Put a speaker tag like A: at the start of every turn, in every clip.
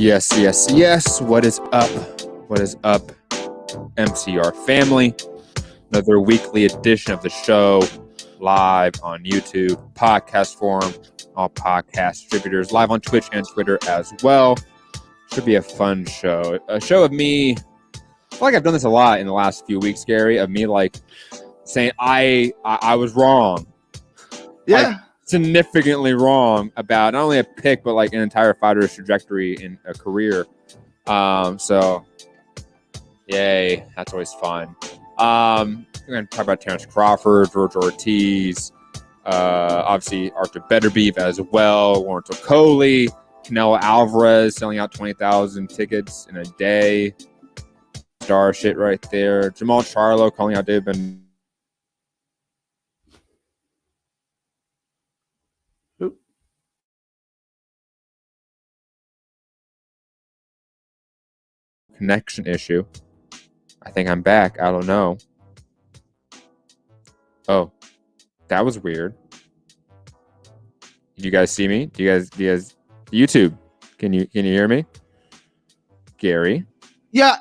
A: Yes. What is up? MCR family? Another weekly edition of the show, live on YouTube, podcast form, all podcast distributors, live on Twitch and Twitter as well. Should be a fun show. A show of me. I feel like I've done this a lot in the last few weeks, Gary, of me like saying I was wrong.
B: Yeah.
A: Like, significantly wrong about not only a pick, but like an entire fighter's trajectory in a career. So yay, that's always fun. We're going to talk about Terrence Crawford, George Ortiz, obviously Arthur Beterbiev as well, Lawrence Okolie, Canelo Alvarez selling out 20,000 tickets in a day. Star shit right there. Jamal Charlo calling out David Ben. Connection issue. I think I'm back. I don't know. Oh, that was weird. Did you guys see me? Do you guys YouTube? Can you hear me? Gary?
B: Yeah,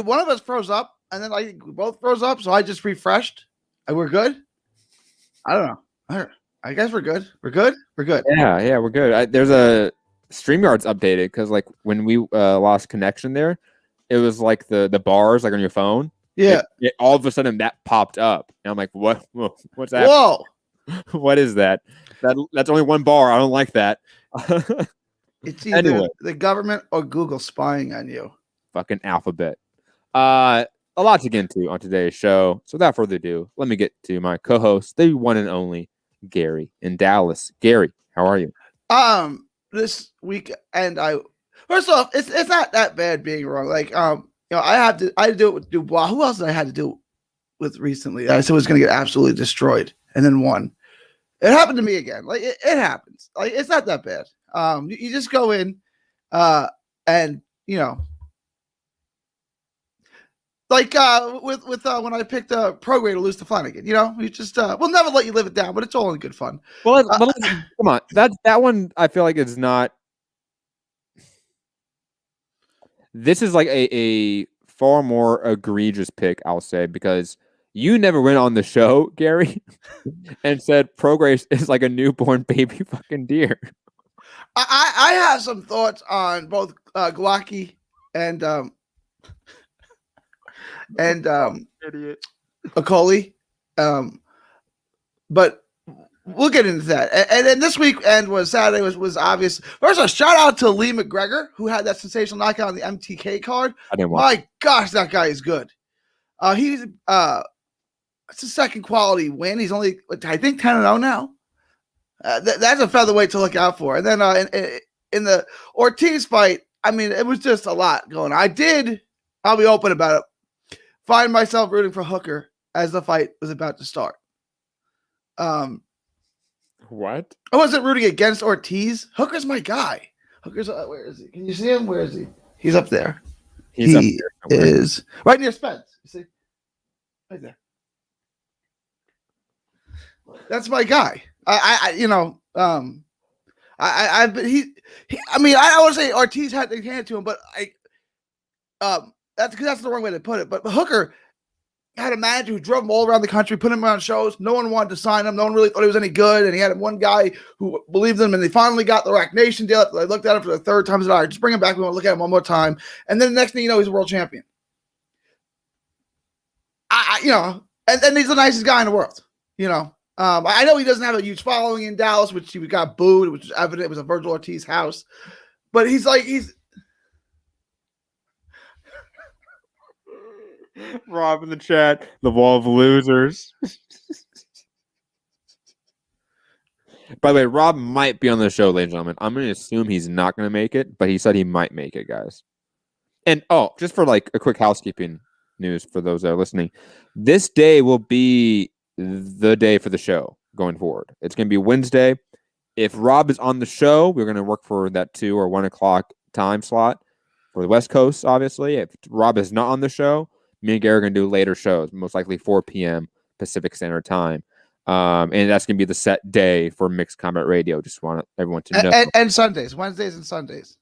B: one of us froze up, and then we both froze up, so I just refreshed. And we're good? I don't know. I guess we're good. We're good? We're good.
A: Yeah, we're good. There's a StreamYard's updated because like when we lost connection there, it was like the bars like on your phone.
B: Yeah.
A: All of a sudden that popped up. And I'm like, what? What's that?
B: Whoa.
A: What is that? That's only one bar. I don't like that.
B: It's either the government or Google spying on you.
A: Fucking alphabet. A lot to get into on today's show. So without further ado, let me get to my co-host, the one and only Gary in Dallas. Gary, how are you?
B: This weekend first off, it's not that bad being wrong. Like, I had to do it with Dubois. Who else did I had to do it with recently? I said was going to get absolutely destroyed and then won. It happened to me again. Like it happens. Like it's not that bad. You just go in, and like with when I picked pro grade to lose to Flanagan. We just we'll never let you live it down, but it's all in good fun.
A: Well, come on, that one I feel like is not. This is like a far more egregious pick, I'll say, because you never went on the show, Gary, and said Prograis is like a newborn baby fucking deer.
B: I have some thoughts on both Glocki and
A: Idiot.
B: Okolie, but we'll get into that. And then this weekend was Saturday was obvious. First, a shout out to Lee McGregor, who had that sensational knockout on the MTK card.
A: I didn't watch.
B: My gosh, that guy is good. He's it's a second quality win. He's only, I think, 10-0 now. That's a featherweight to look out for. And then in the Ortiz fight, I mean, it was just a lot going on. I'll be open about it, find myself rooting for Hooker as the fight was about to start.
A: What?
B: I wasn't rooting against Ortiz. Hooker's my guy. Hooker's where is he? Can you see him? Where is he? He's up there.
A: He's up there.
B: Is right near Spence. You see? Right there. That's my guy. I want to say Ortiz had to hand it to him, but that's the wrong way to put it. But Hooker had a manager who drove him all around the country, put him on shows. No one wanted to sign him. No one really thought he was any good. And he had one guy who believed in him, and they finally got the Rack Nation deal. They looked at him for the third time. Said, all right, just bring him back. We want to look at him one more time. And then the next thing you know, he's a world champion. And he's the nicest guy in the world. I know he doesn't have a huge following in Dallas, which he got booed, which was evident. It was a Virgil Ortiz house. But he's
A: Rob in the chat, the wall of losers. By the way, Rob might be on the show, ladies and gentlemen. I'm going to assume he's not going to make it, but he said he might make it, guys. And, just for like a quick housekeeping news for those that are listening, this day will be the day for the show going forward. It's going to be Wednesday. If Rob is on the show, we're going to work for that 2 or 1 o'clock time slot for the West Coast, obviously. If Rob is not on the show, me and Gary are going to do later shows, most likely 4 p.m. Pacific Standard Time. And that's going to be the set day for Mixed Combat Radio. Just want everyone to know.
B: And Sundays, Wednesdays and Sundays.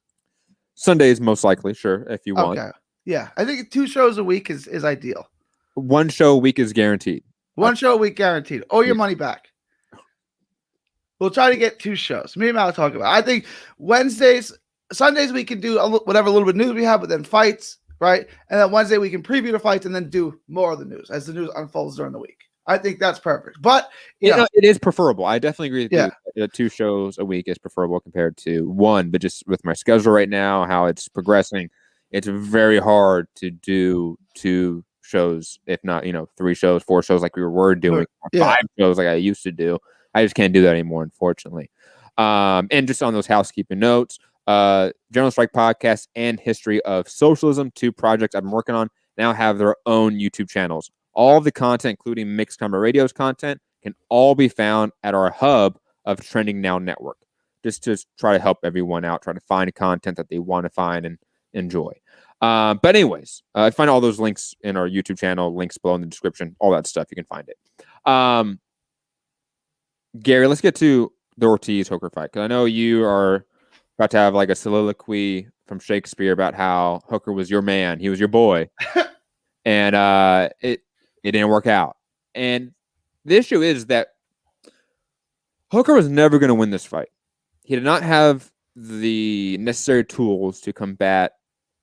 A: Sundays most likely, sure, if you want.
B: Okay. Yeah, I think 2 shows a week is ideal.
A: 1 show a week is guaranteed.
B: 1 show a week guaranteed. Or your
A: Yeah.
B: money back. We'll try to get 2 shows. Me and Matt will talk about it. I think Sundays we can do whatever little bit of news we have, but then fights, right? And then Wednesday we can preview the fights and then do more of the news as the news unfolds during the week. I think that's perfect. But you know,
A: it is preferable. I definitely agree with
B: Yeah.
A: you. 2 shows a week is preferable compared to 1, but just with my schedule right now, how it's progressing, it's very hard to do 2 shows, if not, 3 shows, 4 shows like we were doing,
B: Yeah.
A: 5 shows like I used to do. I just can't do that anymore, unfortunately. And just on those housekeeping notes, General Strike Podcast and History of Socialism, 2 projects I've been working on, now have their own YouTube channels. All of the content, including Mixed Combat Radio's content, can all be found at our hub of Trending Now Network. Just to try to help everyone out, try to find content that they want to find and enjoy. But anyways, find all those links in our YouTube channel, links below in the description, all that stuff. You can find it. Gary, let's get to the Ortiz Hooker fight, because I know you are about to have like a soliloquy from Shakespeare about how Hooker was your man, he was your boy, and it didn't work out. And the issue is that Hooker was never going to win this fight. He did not have the necessary tools to combat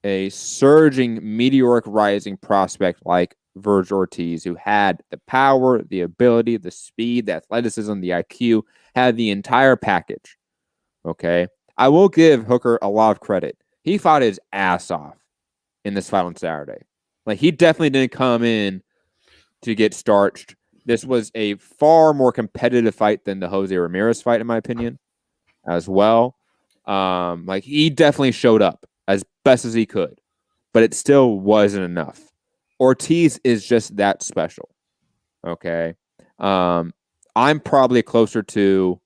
A: a surging, meteoric rising prospect like Verge Ortiz, who had the power, the ability, the speed, the athleticism, the IQ, had the entire package. Okay? I will give Hooker a lot of credit. He fought his ass off in this fight on Saturday. Like, he definitely didn't come in to get starched. This was a far more competitive fight than the Jose Ramirez fight, in my opinion, as well. Like, he definitely showed up as best as he could, but it still wasn't enough. Ortiz is just that special. Okay. I'm probably closer to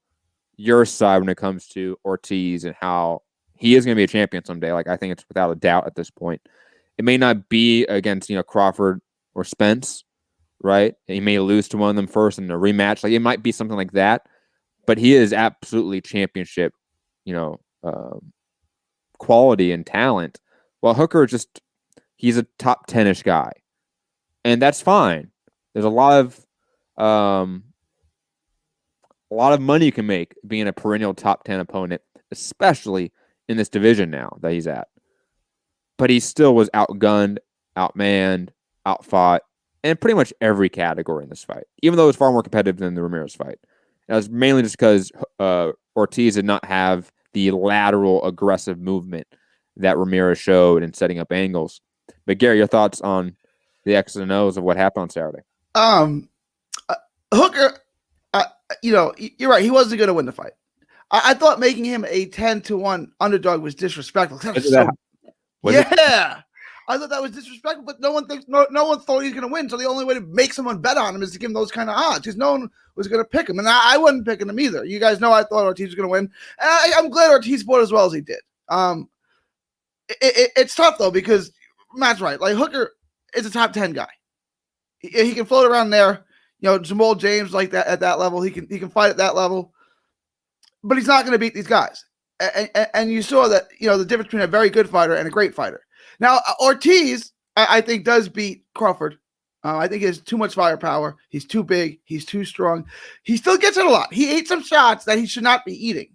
A: your side when it comes to Ortiz and how he is going to be a champion someday. Like, I think it's without a doubt at this point. It may not be against, Crawford or Spence, right? He may lose to one of them first in a rematch. Like, it might be something like that, but he is absolutely championship, quality and talent. While Hooker he's a top 10-ish guy, and that's fine. There's a lot of money you can make being a perennial top 10 opponent, especially in this division now that he's at. But he still was outgunned, outmanned, outfought, in pretty much every category in this fight, even though it was far more competitive than the Ramirez fight. It was mainly just because Ortiz did not have the lateral aggressive movement that Ramirez showed in setting up angles. But Gary, your thoughts on the X's and O's of what happened on Saturday?
B: Hooker, you're right. He wasn't going to win the fight. I thought making him a 10-1 underdog was disrespectful. I thought that was disrespectful, but no one thought he was going to win. So the only way to make someone bet on him is to give him those kind of odds, because no one was going to pick him, and I wasn't picking him either. You guys know I thought Ortiz was going to win, and I'm glad Ortiz fought as well as he did. It's tough though, because Matt's right. Like, Hooker is a top 10 guy. He can float around there. Jamal James like that at that level. He can fight at that level, but he's not going to beat these guys. And you saw that, the difference between a very good fighter and a great fighter. Now, Ortiz, I think, does beat Crawford. I think he has too much firepower. He's too big. He's too strong. He still gets it a lot. He ate some shots that he should not be eating.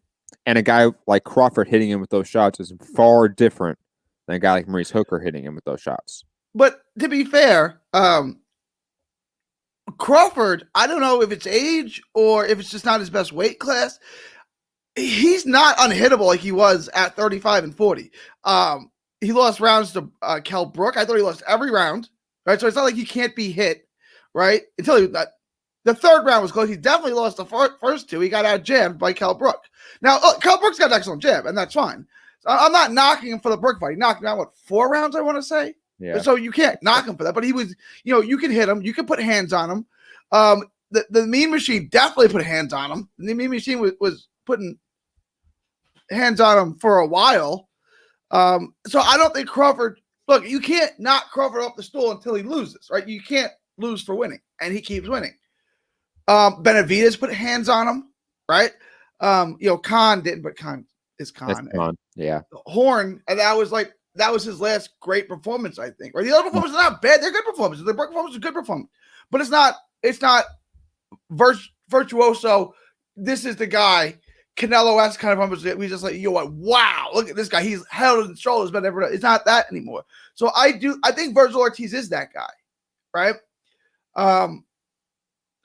A: And a guy like Crawford hitting him with those shots is far different than a guy like Maurice Hooker hitting him with those shots.
B: But to be fair, Crawford, I don't know if it's age or if it's just not his best weight class. He's not unhittable like he was at 35 and 40. He lost rounds to Kell Brook. I thought he lost every round, right? So it's not like he can't be hit, right? Until the third round was close. He definitely lost the first 2. He got out jammed by Kell Brook. Now, Kell Brook's got an excellent jab, and that's fine. So I'm not knocking him for the Brook fight. He knocked him out, 4 rounds, I want to say?
A: Yeah.
B: So you can't knock him for that. But he was, you can hit him. You can put hands on him. The Mean Machine definitely put hands on him. The Mean Machine was putting hands on him for a while. So I don't think Crawford, look, you can't knock Crawford off the stool until he loses, right? You can't lose for winning, and he keeps winning. Benavidez put hands on him, right? Khan didn't, but Khan is
A: That's
B: Khan.
A: Khan. Yeah.
B: Horn, and that was his last great performance, I think. Right? The other performances are not bad; they're good performances. The performance is a good performance, but it's not virtuoso. This is the guy. Canelo-esque kind of performance. We just like, you know what? Wow, look at this guy. He's held and shoulders, but never. It's not that anymore. So I think Virgil Ortiz is that guy, right?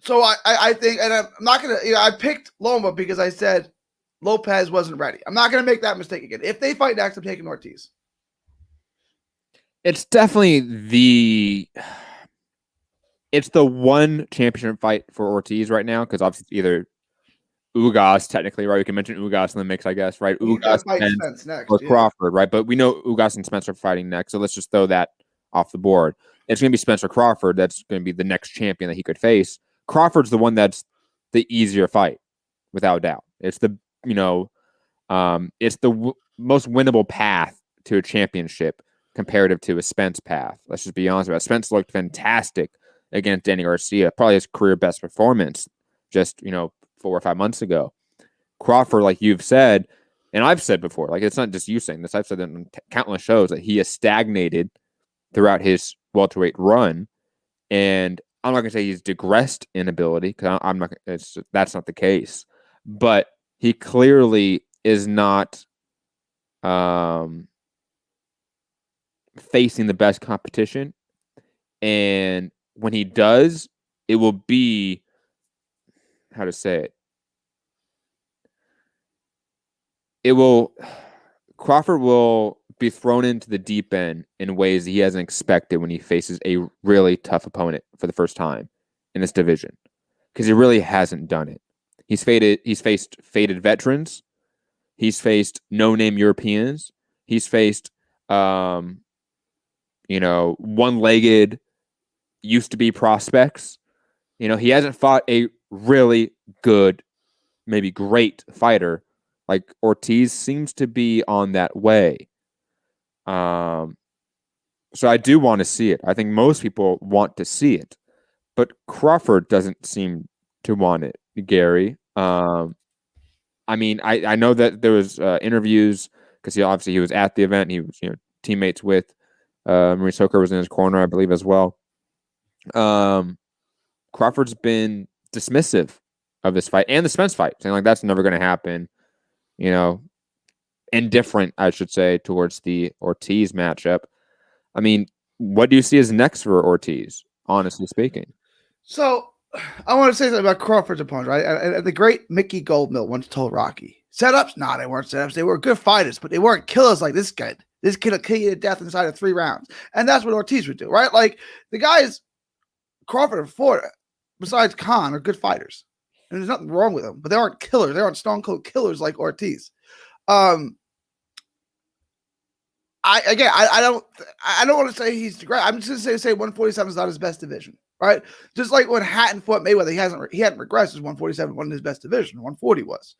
B: So I think, and I'm not gonna. I picked Loma because I said Lopez wasn't ready. I'm not gonna make that mistake again. If they fight next, I'm taking Ortiz.
A: It's definitely the one championship fight for Ortiz right now, because obviously it's either Ugas, technically, right? We can mention Ugas in the mix, I guess, right? Ugas
B: Spence next,
A: or Crawford, right? But we know Ugas and Spence are fighting next, so let's just throw that off the board. It's going to be Spencer Crawford. That's going to be the next champion that he could face. Crawford's the one that's the easier fight, without doubt. It's the most winnable path to a championship comparative to a Spence path. Let's just be honest about it. Spence looked fantastic against Danny Garcia, probably his career best performance just 4 or 5 months ago. Crawford, like you've said, and I've said before, like it's not just you saying this, I've said it in countless shows, that he has stagnated throughout his welterweight run, and I'm not gonna say he's digressed in ability, because I'm not. That's not the case, but he clearly is not facing the best competition, and when he does, it will be, how to say it, Crawford will be thrown into the deep end in ways that he hasn't expected when he faces a really tough opponent for the first time in this division, because he really hasn't done it. He's faced faded veterans. He's faced no-name Europeans. He's faced one-legged used-to-be prospects. He hasn't fought a really good, maybe great fighter. Like Ortiz seems to be on that way. So I do want to see it. I think most people want to see it, but Crawford doesn't seem to want it, Gary. I know that there was interviews, because he was at the event. He was teammates with Maurice Hooker was in his corner, I believe, as well. Crawford's been dismissive of this fight and the Spence fight, saying like that's never going to happen. Indifferent, I should say, towards the Ortiz matchup. I mean, what do you see as next for Ortiz, honestly speaking?
B: So I want to say something about Crawford's opponent, right? And the great Mickey Goldmill once told Rocky, setups? Nah, they weren't setups. They were good fighters, but they weren't killers like this guy. This kid will kill you to death inside of 3 rounds. And that's what Ortiz would do, right? Like, the guys Crawford and Ford, besides Khan, are good fighters. And there's nothing wrong with them, but they aren't killers. They aren't stone cold killers like Ortiz. I don't want to say he's great. I'm just going to say 147 is not his best division, right? Just like when Hatton fought Mayweather, he hadn't regressed. His 147 wasn't his best division. 140 was.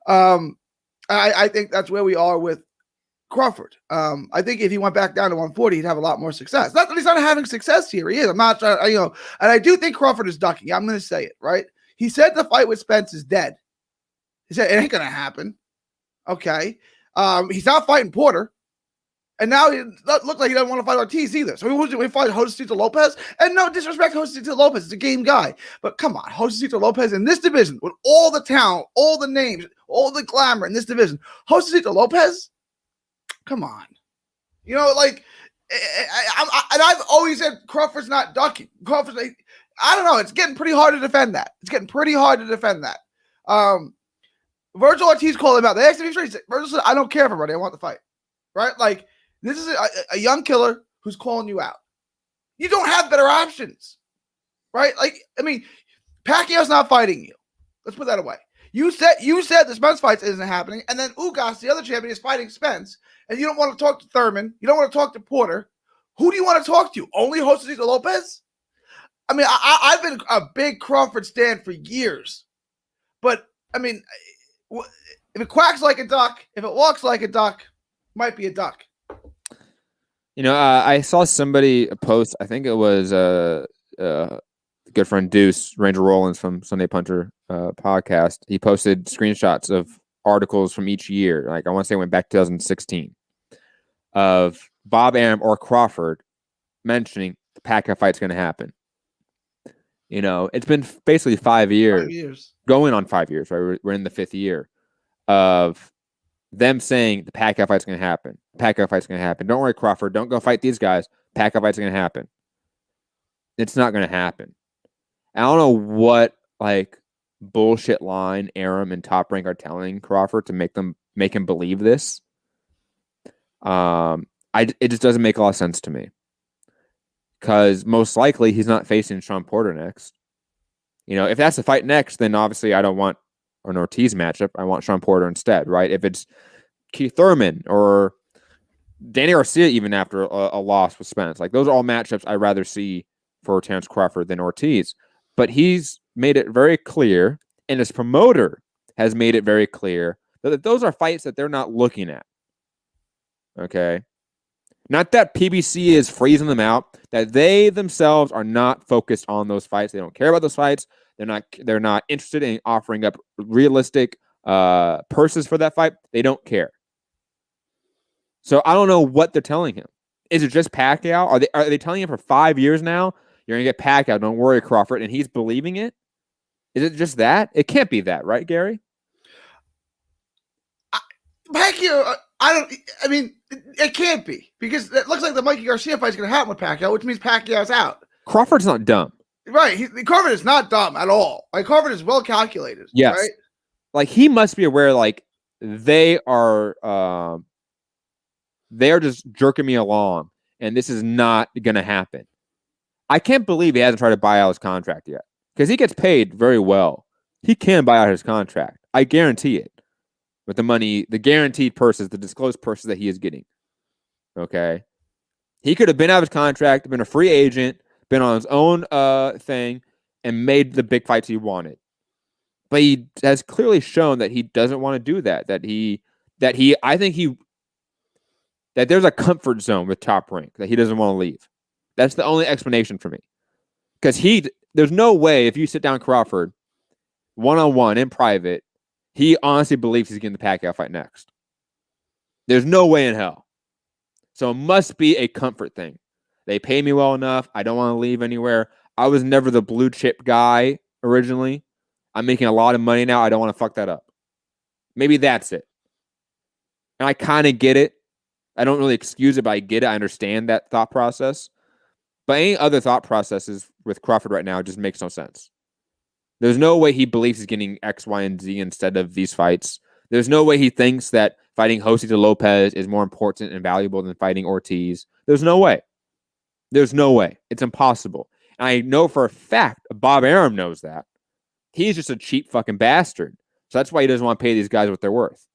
B: I think that's where we are with Crawford. I think if he went back down to 140, he'd have a lot more success. Not that he's not having success here. He is. I'm not trying, and I do think Crawford is ducking. I'm going to say it, right? He said the fight with Spence is dead. He said it ain't going to happen. Okay. He's not fighting Porter. And now it doesn't look like he doesn't want to fight Ortiz either. So we fight Josecito Lopez. And no disrespect to Josecito Lopez. It's a game guy. But come on, Josecito Lopez in this division, with all the talent, all the names, all the glamour in this division, Josecito Lopez, come on. And I've always said Crawford's not ducking. Crawford's like, I don't know. It's getting pretty hard to defend that. Virgil Ortiz called him out. They asked him, Virgil said, I don't care if I'm ready. I want the fight. Right? Like, this is a young killer who's calling you out. You don't have better options. Right? Like, I mean, Pacquiao's not fighting you. Let's put that away. You said the Spence fight isn't happening, and then Ugas, the other champion, is fighting Spence, and you don't want to talk to Thurman. You don't want to talk to Porter. Who do you want to talk to? Only Josecito Lopez? I mean, I've been a big Crawford stan for years. But, I mean, if it quacks like a duck, if it walks like a duck, might be a duck.
A: I saw somebody post, I think it was good friend Deuce, Ranger Rollins from Sunday Puncher podcast. He posted screenshots of articles from each year. Like I want to say it went back to 2016 of Bob Arum or Crawford mentioning the Pacquiao fight's going to happen. You know, it's been basically 5 years.
B: 5 years.
A: Going on 5 years, right? We're in the 5th year of them saying the Pacquiao fight's going to happen. Pacquiao fight's going to happen. Don't worry, Crawford. Don't go fight these guys. Pacquiao fight's going to happen. It's not going to happen. I don't know what like bullshit line Arum and Top Rank are telling Crawford to make him believe this. It just doesn't make a lot of sense to me. Because most likely he's not facing Sean Porter next. You know, if that's the fight next, then obviously I don't want an Ortiz matchup. I want Sean Porter instead, right? If it's Keith Thurman or Danny Garcia, even after a loss with Spence, like those are all matchups I'd rather see for Terrence Crawford than Ortiz. But he's made it very clear, and his promoter has made it very clear that those are fights that they're not looking at. Okay? Not that PBC is freezing them out, that they themselves are not focused on those fights. They don't care about those fights. They're not interested in offering up realistic purses for that fight. They don't care. So I don't know what they're telling him. Is it just Pacquiao? Are they telling him for 5 years now, you're going to get Pacquiao, don't worry, Crawford, and he's believing it? Is it just that? It can't be that, right, Gary?
B: Pacquiao, I mean, it can't be because it looks like the Mikey Garcia fight is going to happen with Pacquiao, which means Pacquiao's out.
A: Crawford's not dumb.
B: Right. Crawford is not dumb at all. Like, Crawford is well calculated.
A: Yes.
B: Right?
A: Like, he must be aware, like, they are just jerking me along, and this is not going to happen. I can't believe he hasn't tried to buy out his contract yet because he gets paid very well. He can buy out his contract. I guarantee it. With the money, the guaranteed purses, the disclosed purses that he is getting. Okay? He could have been out of his contract, been a free agent, been on his own thing, and made the big fights he wanted. But he has clearly shown that he doesn't want to do that. That there's a comfort zone with Top Rank that he doesn't want to leave. That's the only explanation for me. Because there's no way if you sit down Crawford one-on-one in private, he honestly believes he's getting the Pacquiao fight next. There's no way in hell. So it must be a comfort thing. They pay me well enough. I don't want to leave anywhere. I was never the blue chip guy originally. I'm making a lot of money now. I don't want to fuck that up. Maybe that's it. And I kind of get it. I don't really excuse it, but I get it. I understand that thought process. But any other thought processes with Crawford right now just makes no sense. There's no way he believes he's getting X, Y, and Z instead of these fights. There's no way he thinks that fighting Jose de Lopez is more important and valuable than fighting Ortiz. There's no way. There's no way. It's impossible. And I know for a fact Bob Arum knows that. He's just a cheap fucking bastard. So that's why he doesn't want to pay these guys what they're worth.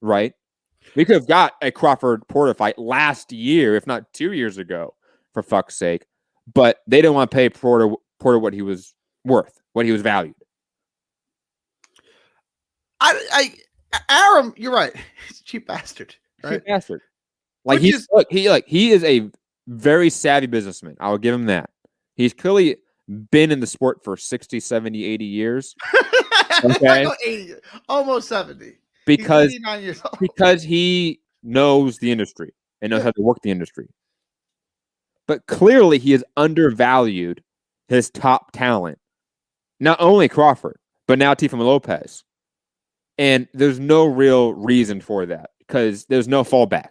A: Right? We could have got a Crawford-Porter fight last year, if not 2 years ago, for fuck's sake. But they didn't want to pay Porter what he was worth. What he was valued.
B: Arum, you're right. He's a cheap bastard. Right?
A: Cheap bastard. Like he is a very savvy businessman. I'll give him that. He's clearly been in the sport for 60, 70, 80 years. Okay.
B: 80, almost 70.
A: Because,
B: 89 years old.
A: Because he knows the industry and knows how to work the industry. But clearly he has undervalued his top talent. Not only Crawford, but now Teofimo Lopez. And there's no real reason for that because there's no fallback.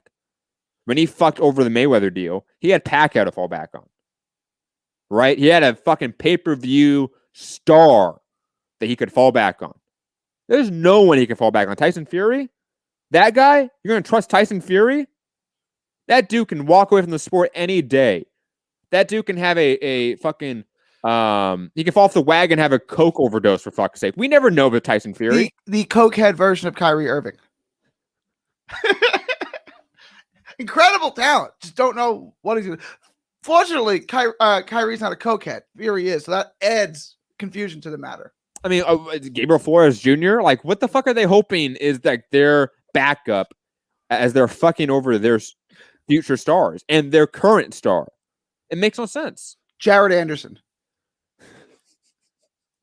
A: When he fucked over the Mayweather deal, he had Pacquiao to fall back on. Right? He had a fucking pay-per-view star that he could fall back on. There's no one he can fall back on. Tyson Fury? That guy? You're going to trust Tyson Fury? That dude can walk away from the sport any day. That dude can have a fucking... he can fall off the wagon and have a coke overdose for fuck's sake. We never know with Tyson Fury.
B: The cokehead version of Kyrie Irving. Incredible talent. Just don't know what he's doing. Fortunately, Kyrie's not a cokehead. Fury is, so that adds confusion to the matter.
A: I mean, Gabriel Flores Jr., like, what the fuck are they hoping is that their backup as they're fucking over their future stars and their current star? It makes no sense.
B: Jared Anderson.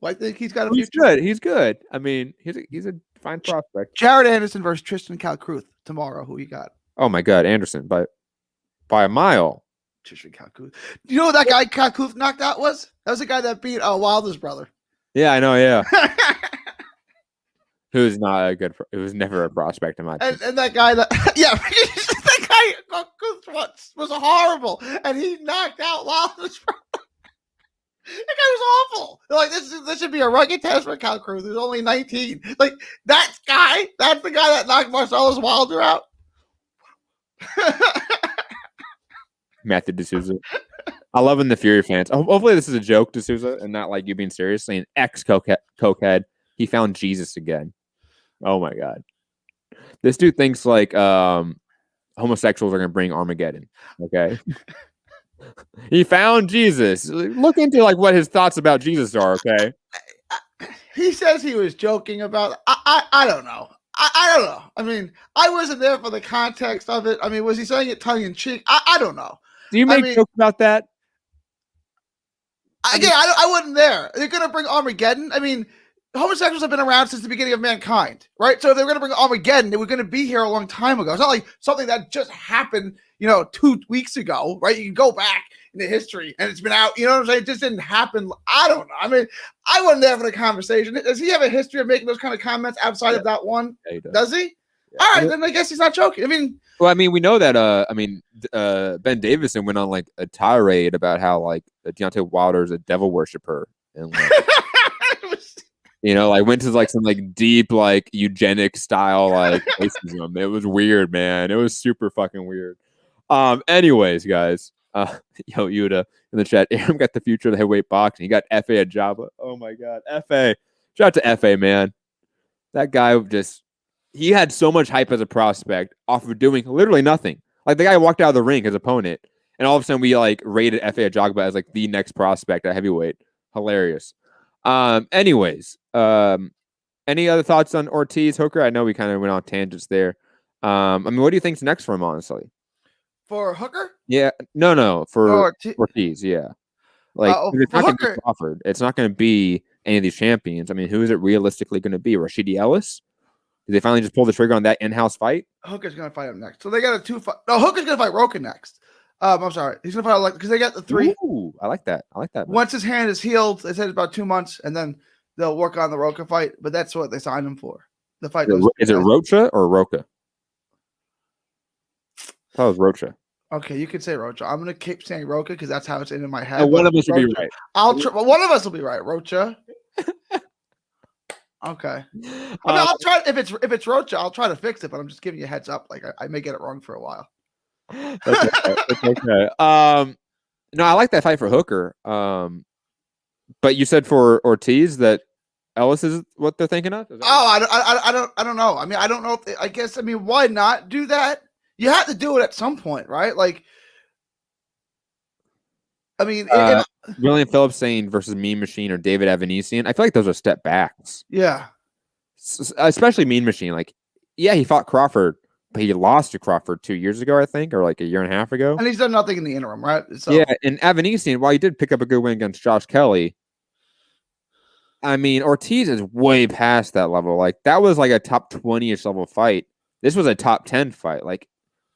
B: Well, I think he's got a future.
A: He's good. I mean, he's a fine prospect.
B: Jared Anderson versus Tristan Calcruth tomorrow. Who you got?
A: Oh my God, Anderson by a mile.
B: Tristan Calcruth. Do you know what that guy Calcruth knocked out was? That was the guy that beat Wilder's brother.
A: Yeah, I know. Yeah. Who's not a good? It was never a prospect in my opinion.
B: And that guy that that guy was horrible, and he knocked out Wilder's brother. That guy was awful. They're like, this should be a rugged test for Calcruth, who's only 19. Like that's the guy that knocked Marcellus Wilder out.
A: Matthew D'Souza. I love when the Fury fans. Hopefully this is a joke, D'Souza, and not like you being serious. Saying ex-cokehead, he found Jesus again. Oh my God, this dude thinks like homosexuals are gonna bring Armageddon. Okay, he found Jesus. Look into like what his thoughts about Jesus are. Okay,
B: he says he was joking about. I don't know. I don't know. I mean, I wasn't there for the context of it. I mean, was he saying it tongue in cheek? I don't know.
A: Do you make jokes about that?
B: Again, I wasn't there. They're going to bring Armageddon. I mean, homosexuals have been around since the beginning of mankind, right? So if they're going to bring Armageddon, they were going to be here a long time ago. It's not like something that just happened, 2 weeks ago, right? You can go back in the history and it's been out. You know what I'm saying? It just didn't happen. I don't know. I mean, I wasn't there for the conversation. Does he have a history of making those kind of comments outside of that one?
A: Yeah,
B: does he?
A: Yeah.
B: All right, then I guess he's not joking. I mean,
A: we know that. Ben Davison went on like a tirade about how like Deontay Wilder is a devil worshiper, and like, like went to like some like deep like eugenic style like racism. It was weird, man. It was super fucking weird. Anyways, guys, Yuta in the chat. Aaron got the future of the heavyweight boxing. He got FA at Java. Oh my God, FA. Shout out to FA, man. That guy he had so much hype as a prospect off of doing literally nothing. Like the guy walked out of the ring, his opponent, and all of a sudden we like rated FA Ajagba as like the next prospect at heavyweight. Hilarious. Anyways, any other thoughts on Ortiz, Hooker? I know we kind of went on tangents there. What do you think's next for him, honestly?
B: For Hooker?
A: Yeah, no, for Ortiz, yeah. Like it's not going to be Crawford. It's not going to be any of these champions. I mean, who is it realistically going to be? Rashidi Ellis? Did they finally just pull the trigger on that in-house fight?
B: Hooker's going to fight him next. So they got a 2-fight. No, Hooker's going to fight Roca next. I'm sorry. He's going to fight because they got the 3.
A: Ooh, I like that.
B: Once his hand is healed, they said it's about 2 months, and then they'll work on the Roca fight. But that's what they signed him for. The fight.
A: Is it Rocha or Roca? I thought it was Rocha.
B: Okay, you can say Rocha. I'm going to keep saying Roca because that's how it's in my head.
A: One of us will be right.
B: One of us will be right. Rocha. Okay. I'll try if it's Rocha, I'll try to fix it, but I'm just giving you a heads up. Like I may get it wrong for a while.
A: That's okay. No, I like that fight for Hooker. But you said for Ortiz that Ellis is what they're thinking of?
B: I don't know. I mean, I don't know if why not do that? You have to do it at some point, right? Like, I mean,
A: William Phillips saying versus Mean Machine or David Avanesian. I feel like those are step backs.
B: Yeah.
A: Especially Mean Machine. Like, yeah, he fought Crawford, but he lost to Crawford 2 years ago, I think, or like a year and a half ago.
B: And he's done nothing in the interim, right? So.
A: Yeah, and Avanesian, while he did pick up a good win against Josh Kelly, I mean, Ortiz is way past that level. Like, that was like a top 20-ish level fight. This was a top 10 fight. Like,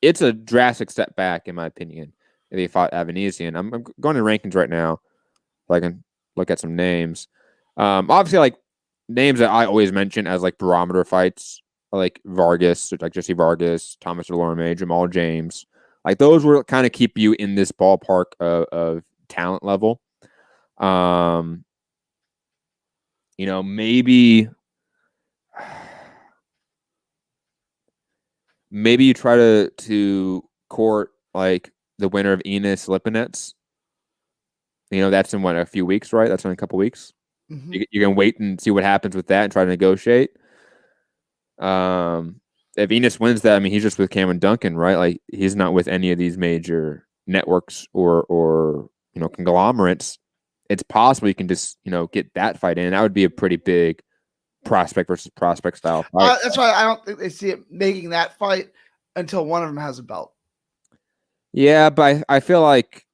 A: it's a drastic step back, in my opinion, if he fought Avanesian. I'm going to rankings right now so I can look at some names. Obviously, like, names that I always mention as, like, barometer fights, like Vargas, like Jesse Vargas, Thomas Delorme, Jamal James. Like, those will kind of keep you in this ballpark of talent level. Maybe you try to court like the winner of Enos Lipinets. That's in a few weeks, right? That's in a couple weeks.
B: Mm-hmm.
A: You can wait and see what happens with that and try to negotiate. If Enos wins that, I mean, he's just with Cameron Duncan, right? Like, he's not with any of these major networks or conglomerates. It's possible you can just get that fight in. That would be a pretty big prospect versus prospect style fight.
B: That's why I don't think they see it making that fight until one of them has a belt. Yeah,
A: but I feel like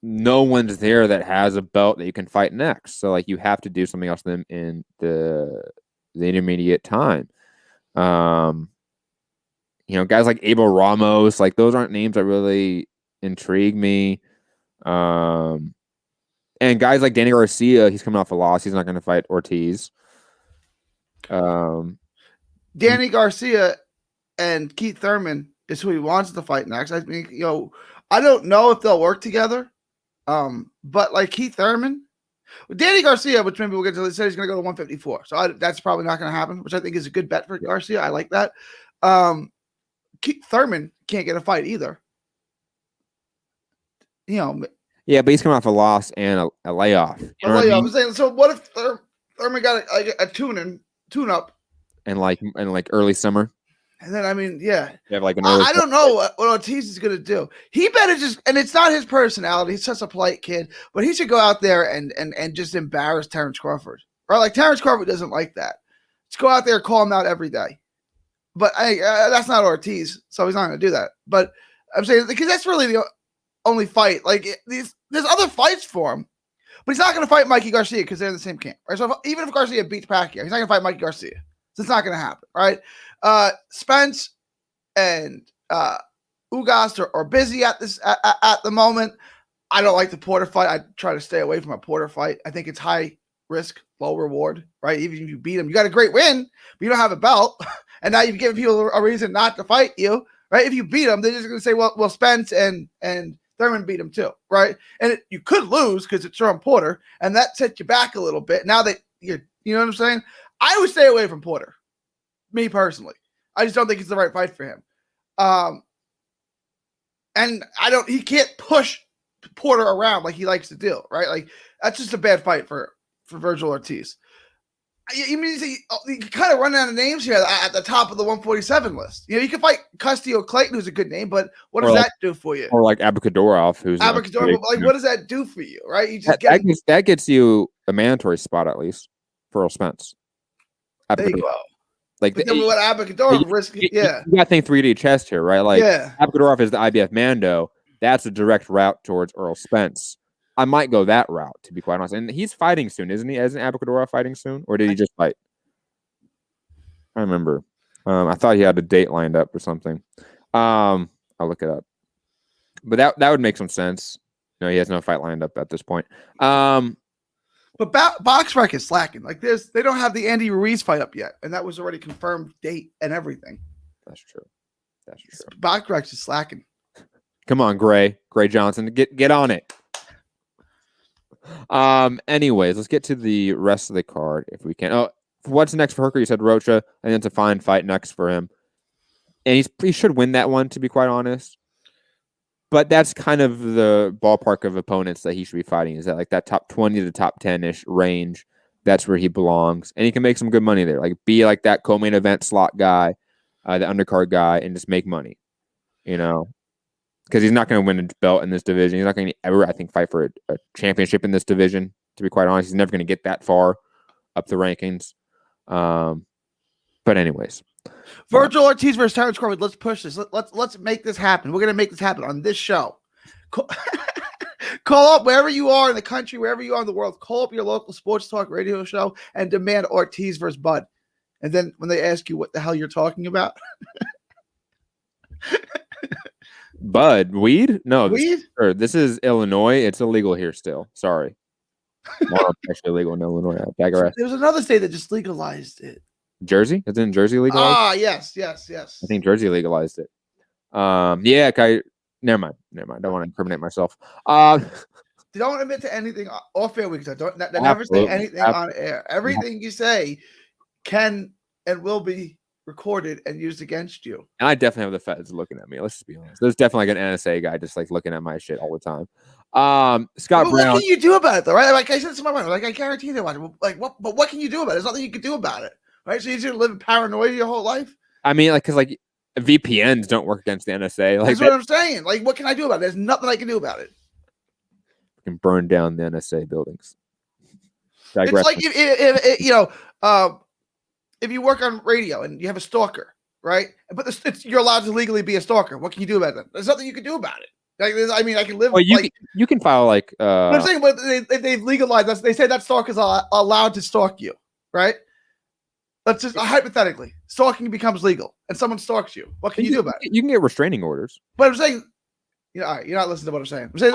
A: no one's there that has a belt that you can fight next. So like you have to do something else in the intermediate time. Guys like Abel Ramos, like those aren't names that really intrigue me. And guys like Danny Garcia, he's coming off a loss. He's not going to fight Ortiz.
B: Danny Garcia and Keith Thurman is who he wants to fight next. I mean, I don't know if they'll work together. But like Keith Thurman, Danny Garcia, which maybe we'll get to, said he's going to go to 154. So that's probably not going to happen, which I think is a good bet for Garcia. I like that. Keith Thurman can't get a fight either.
A: Yeah, but he's coming off a loss and a layoff.
B: I'm saying, so what if Thurman got a tune-up
A: and like early summer?
B: And then, I mean, yeah.
A: You have like
B: I don't know what Ortiz is going to do. He better just, and it's not his personality. He's such a polite kid, but he should go out there and just embarrass Terrence Crawford. Right? Like, Terrence Crawford doesn't like that. Just go out there and call him out every day. But that's not Ortiz, so he's not going to do that. But I'm saying, because that's really the only fight. Like, there's other fights for him, but he's not going to fight Mikey Garcia because they're in the same camp. Right? So even if Garcia beats Pacquiao, he's not going to fight Mikey Garcia. So it's not going to happen, right? Spence and Ugas are busy at the moment. I don't like the Porter fight. I try to stay away from a Porter fight. I think it's high risk, low reward, right? Even if you beat him, you got a great win, but you don't have a belt, and now you've given people a reason not to fight you, right? If you beat them, they're just going to say, well, Spence and Thurman beat him too, right? And you could lose because it's Sean Porter, and that sets you back a little bit. Now that you know what I'm saying? I would stay away from Porter, me personally. I just don't think it's the right fight for him. And he can't push Porter around like he likes to do, right? Like, that's just a bad fight for Virgil Ortiz. You mean you kind of run down the names here at the top of the 147 list. You can fight Castillo Clayton, who's a good name, but what does that do for you?
A: Or like Abakadorov, who's
B: Abakadorov, like what does that do for you, right? You just
A: that gets you a mandatory spot at least for Earl Spence.
B: There you go.
A: Like,
B: but then what Abakadorov risk? Yeah,
A: you got to think 3D chest here, right? Like, Abakadorov is the IBF Mando. That's a direct route towards Earl Spence. I might go that route, to be quite honest. And he's fighting soon, isn't he? Isn't Abakadorov fighting soon, or did he just fight? I remember. I thought he had a date lined up or something. I'll look it up. But that would make some sense. No, he has no fight lined up at this point.
B: But BoxRec is slacking. Like, they don't have the Andy Ruiz fight up yet, and that was already confirmed date and everything.
A: That's true.
B: BoxRec is slacking.
A: Come on, Gray Johnson, get on it. Anyways, let's get to the rest of the card if we can. Oh, what's next for Hooker? You said Rocha, and it's a fine fight next for him, and he should win that one, to be quite honest. But that's kind of the ballpark of opponents that he should be fighting. Is that like that top 20 to top 10-ish range? That's where he belongs. And he can make some good money there. Like, be like that co-main event slot guy, the undercard guy, and just make money. Because he's not going to win a belt in this division. He's not going to ever, I think, fight for a championship in this division, to be quite honest. He's never going to get that far up the rankings. But anyways.
B: Virgil Ortiz versus Terrence Crawford. Let's push this. Let's make this happen. We're going to make this happen on this show. Call up wherever you are in the country, wherever you are in the world. Call up your local sports talk radio show and demand Ortiz versus Bud. And then when they ask you what the hell you're talking about.
A: Bud, weed? No,
B: weed?
A: This is Illinois. It's illegal here still. Sorry. Well, actually illegal in Illinois. I digress.
B: There was another state that just legalized it.
A: Jersey? Isn't Jersey legalized?
B: Yes.
A: I think Jersey legalized it. Yeah, never mind. Don't want to incriminate myself.
B: Don't admit to anything off air. Never say anything on air. Everything you say can and will be recorded and used against you.
A: And I definitely have the feds looking at me. Let's just be honest. There's definitely like an NSA guy just like looking at my shit all the time. Scott Brown.
B: What can you do about it though? Right? Like I said to my wife, like I guarantee they watch it. Like what? But what can you do about it? There's nothing you can do about it. Right? So you're just gonna live in paranoia your whole life.
A: I mean, like, because like VPNs don't work against the NSA. Like,
B: that's what I'm saying. Like, what can I do about it? There's nothing I can do about it.
A: We can burn down the NSA buildings.
B: It's like if you work on radio and you have a stalker, right? But you're allowed to legally be a stalker. What can you do about that? There's nothing you can do about it. Like, I mean, I can live.
A: Well, you can file like.
B: I'm saying, but they've legalized that. They say that stalkers are allowed to stalk you, right? let's just hypothetically, stalking becomes legal and someone stalks you. What can you do about it?
A: You can get restraining orders.
B: But I'm saying, all right, you're not listening to what I'm saying. I'm saying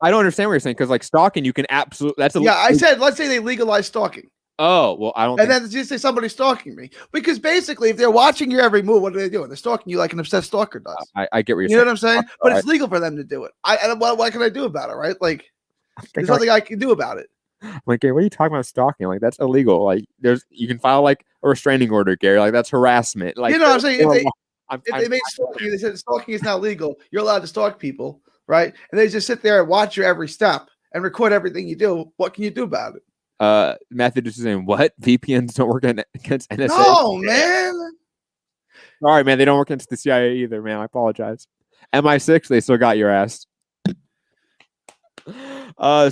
A: I don't understand what you're saying because like stalking, you can absolutely. That's
B: I said, let's say they legalize stalking.
A: Oh well, I don't.
B: And then just say somebody's stalking me because basically, if they're watching your every move, what are they doing? They're stalking you like an obsessed stalker does.
A: I get what you're saying.
B: You know what I'm saying? But it's legal for them to do it. What can I do about it? Right? Like, there's nothing I can do about it.
A: I'm like, Gary, what are you talking about stalking? Like, that's illegal. Like, you can file like a restraining order, Gary. Like, that's harassment. Like,
B: you know what I'm saying? If
A: they
B: made stalking, they said stalking is now legal. You're allowed to stalk people, right? And they just sit there and watch your every step and record everything you do. What can you do about it?
A: Matthew just saying, what? VPNs don't work against NSA?
B: No, man.
A: Sorry, man. They don't work against the CIA either, man. I apologize. MI6, they still got your ass.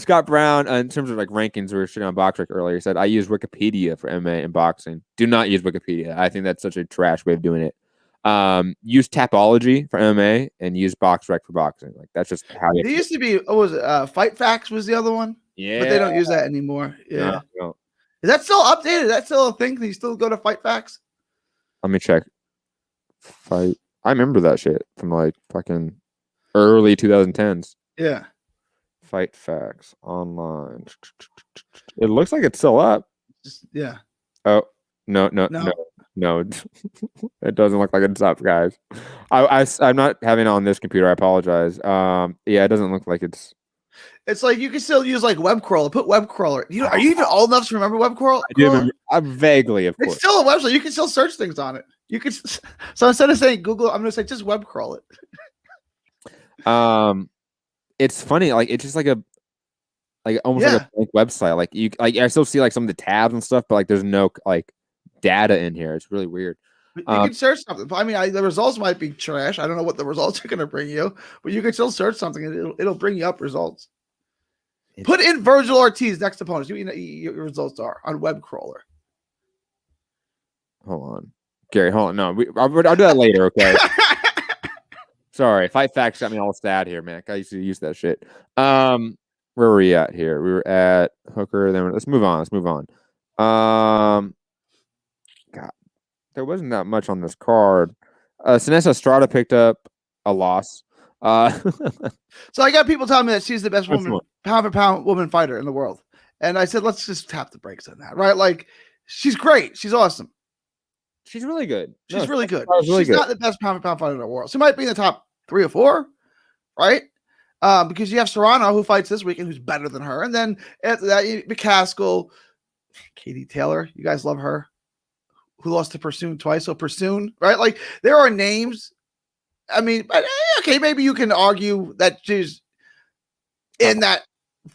A: Scott Brown, in terms of like rankings, we were shooting on BoxRec earlier. He said, I use Wikipedia for MMA and boxing. Do not use Wikipedia. I think that's such a trash way of doing it. Use Tapology for MMA and use BoxRec for boxing. Like, that's just how
B: There used to be, what was it? Fight Facts was the other one.
A: Yeah.
B: But they don't use that anymore. Yeah.
A: No.
B: Is that still updated? Is that still a thing? Can you still go to Fight Facts?
A: Let me check. I remember that shit from like fucking early 2010s.
B: Yeah.
A: Fight Facts online. It looks like it's still up.
B: Yeah.
A: Oh, no. It doesn't look like it's up, guys. I'm not having it on this computer. I apologize. Yeah, it doesn't look like it's.
B: It's like you can still use like web crawler. Put web crawler. Are you even old enough to remember web crawler?
A: I do remember. I'm vaguely, of course.
B: It's still a website. You can still search things on it. You can. So instead of saying Google, I'm going to say just web crawl it.
A: It's funny. Like it's just like almost like a blank website. Like I still see like some of the tabs and stuff, but like there's no like data in here. It's really weird.
B: You can search something. I mean, the results might be trash. I don't know what the results are going to bring you, but you can still search something and it'll bring you up results. Put in Virgil Ortiz next opponent. See what your results are on web crawler.
A: Hold on, Gary. Hold on. No, I'll do that later. Okay. Sorry, Fight Facts got me all sad here, man. I used to use that shit. Where were we at here? We were at Hooker. Then let's move on. God, there wasn't that much on this card. Sinessa Estrada picked up a loss.
B: So I got people telling me that she's the best woman, pound for pound woman fighter in the world. And I said, let's just tap the brakes on that, right? Like, she's great. She's awesome.
A: She's really good.
B: She's really good.
A: She's
B: not the best pound for pound fighter in the world. She might be in the top 3 or 4, right? Because you have Serrano, who fights this weekend, who's better than her. And then after that, McCaskill, Katie Taylor. You guys love her. Who lost to Pursoon twice. So Pursoon, right? Like, there are names. I mean, but, okay, maybe you can argue that she's in that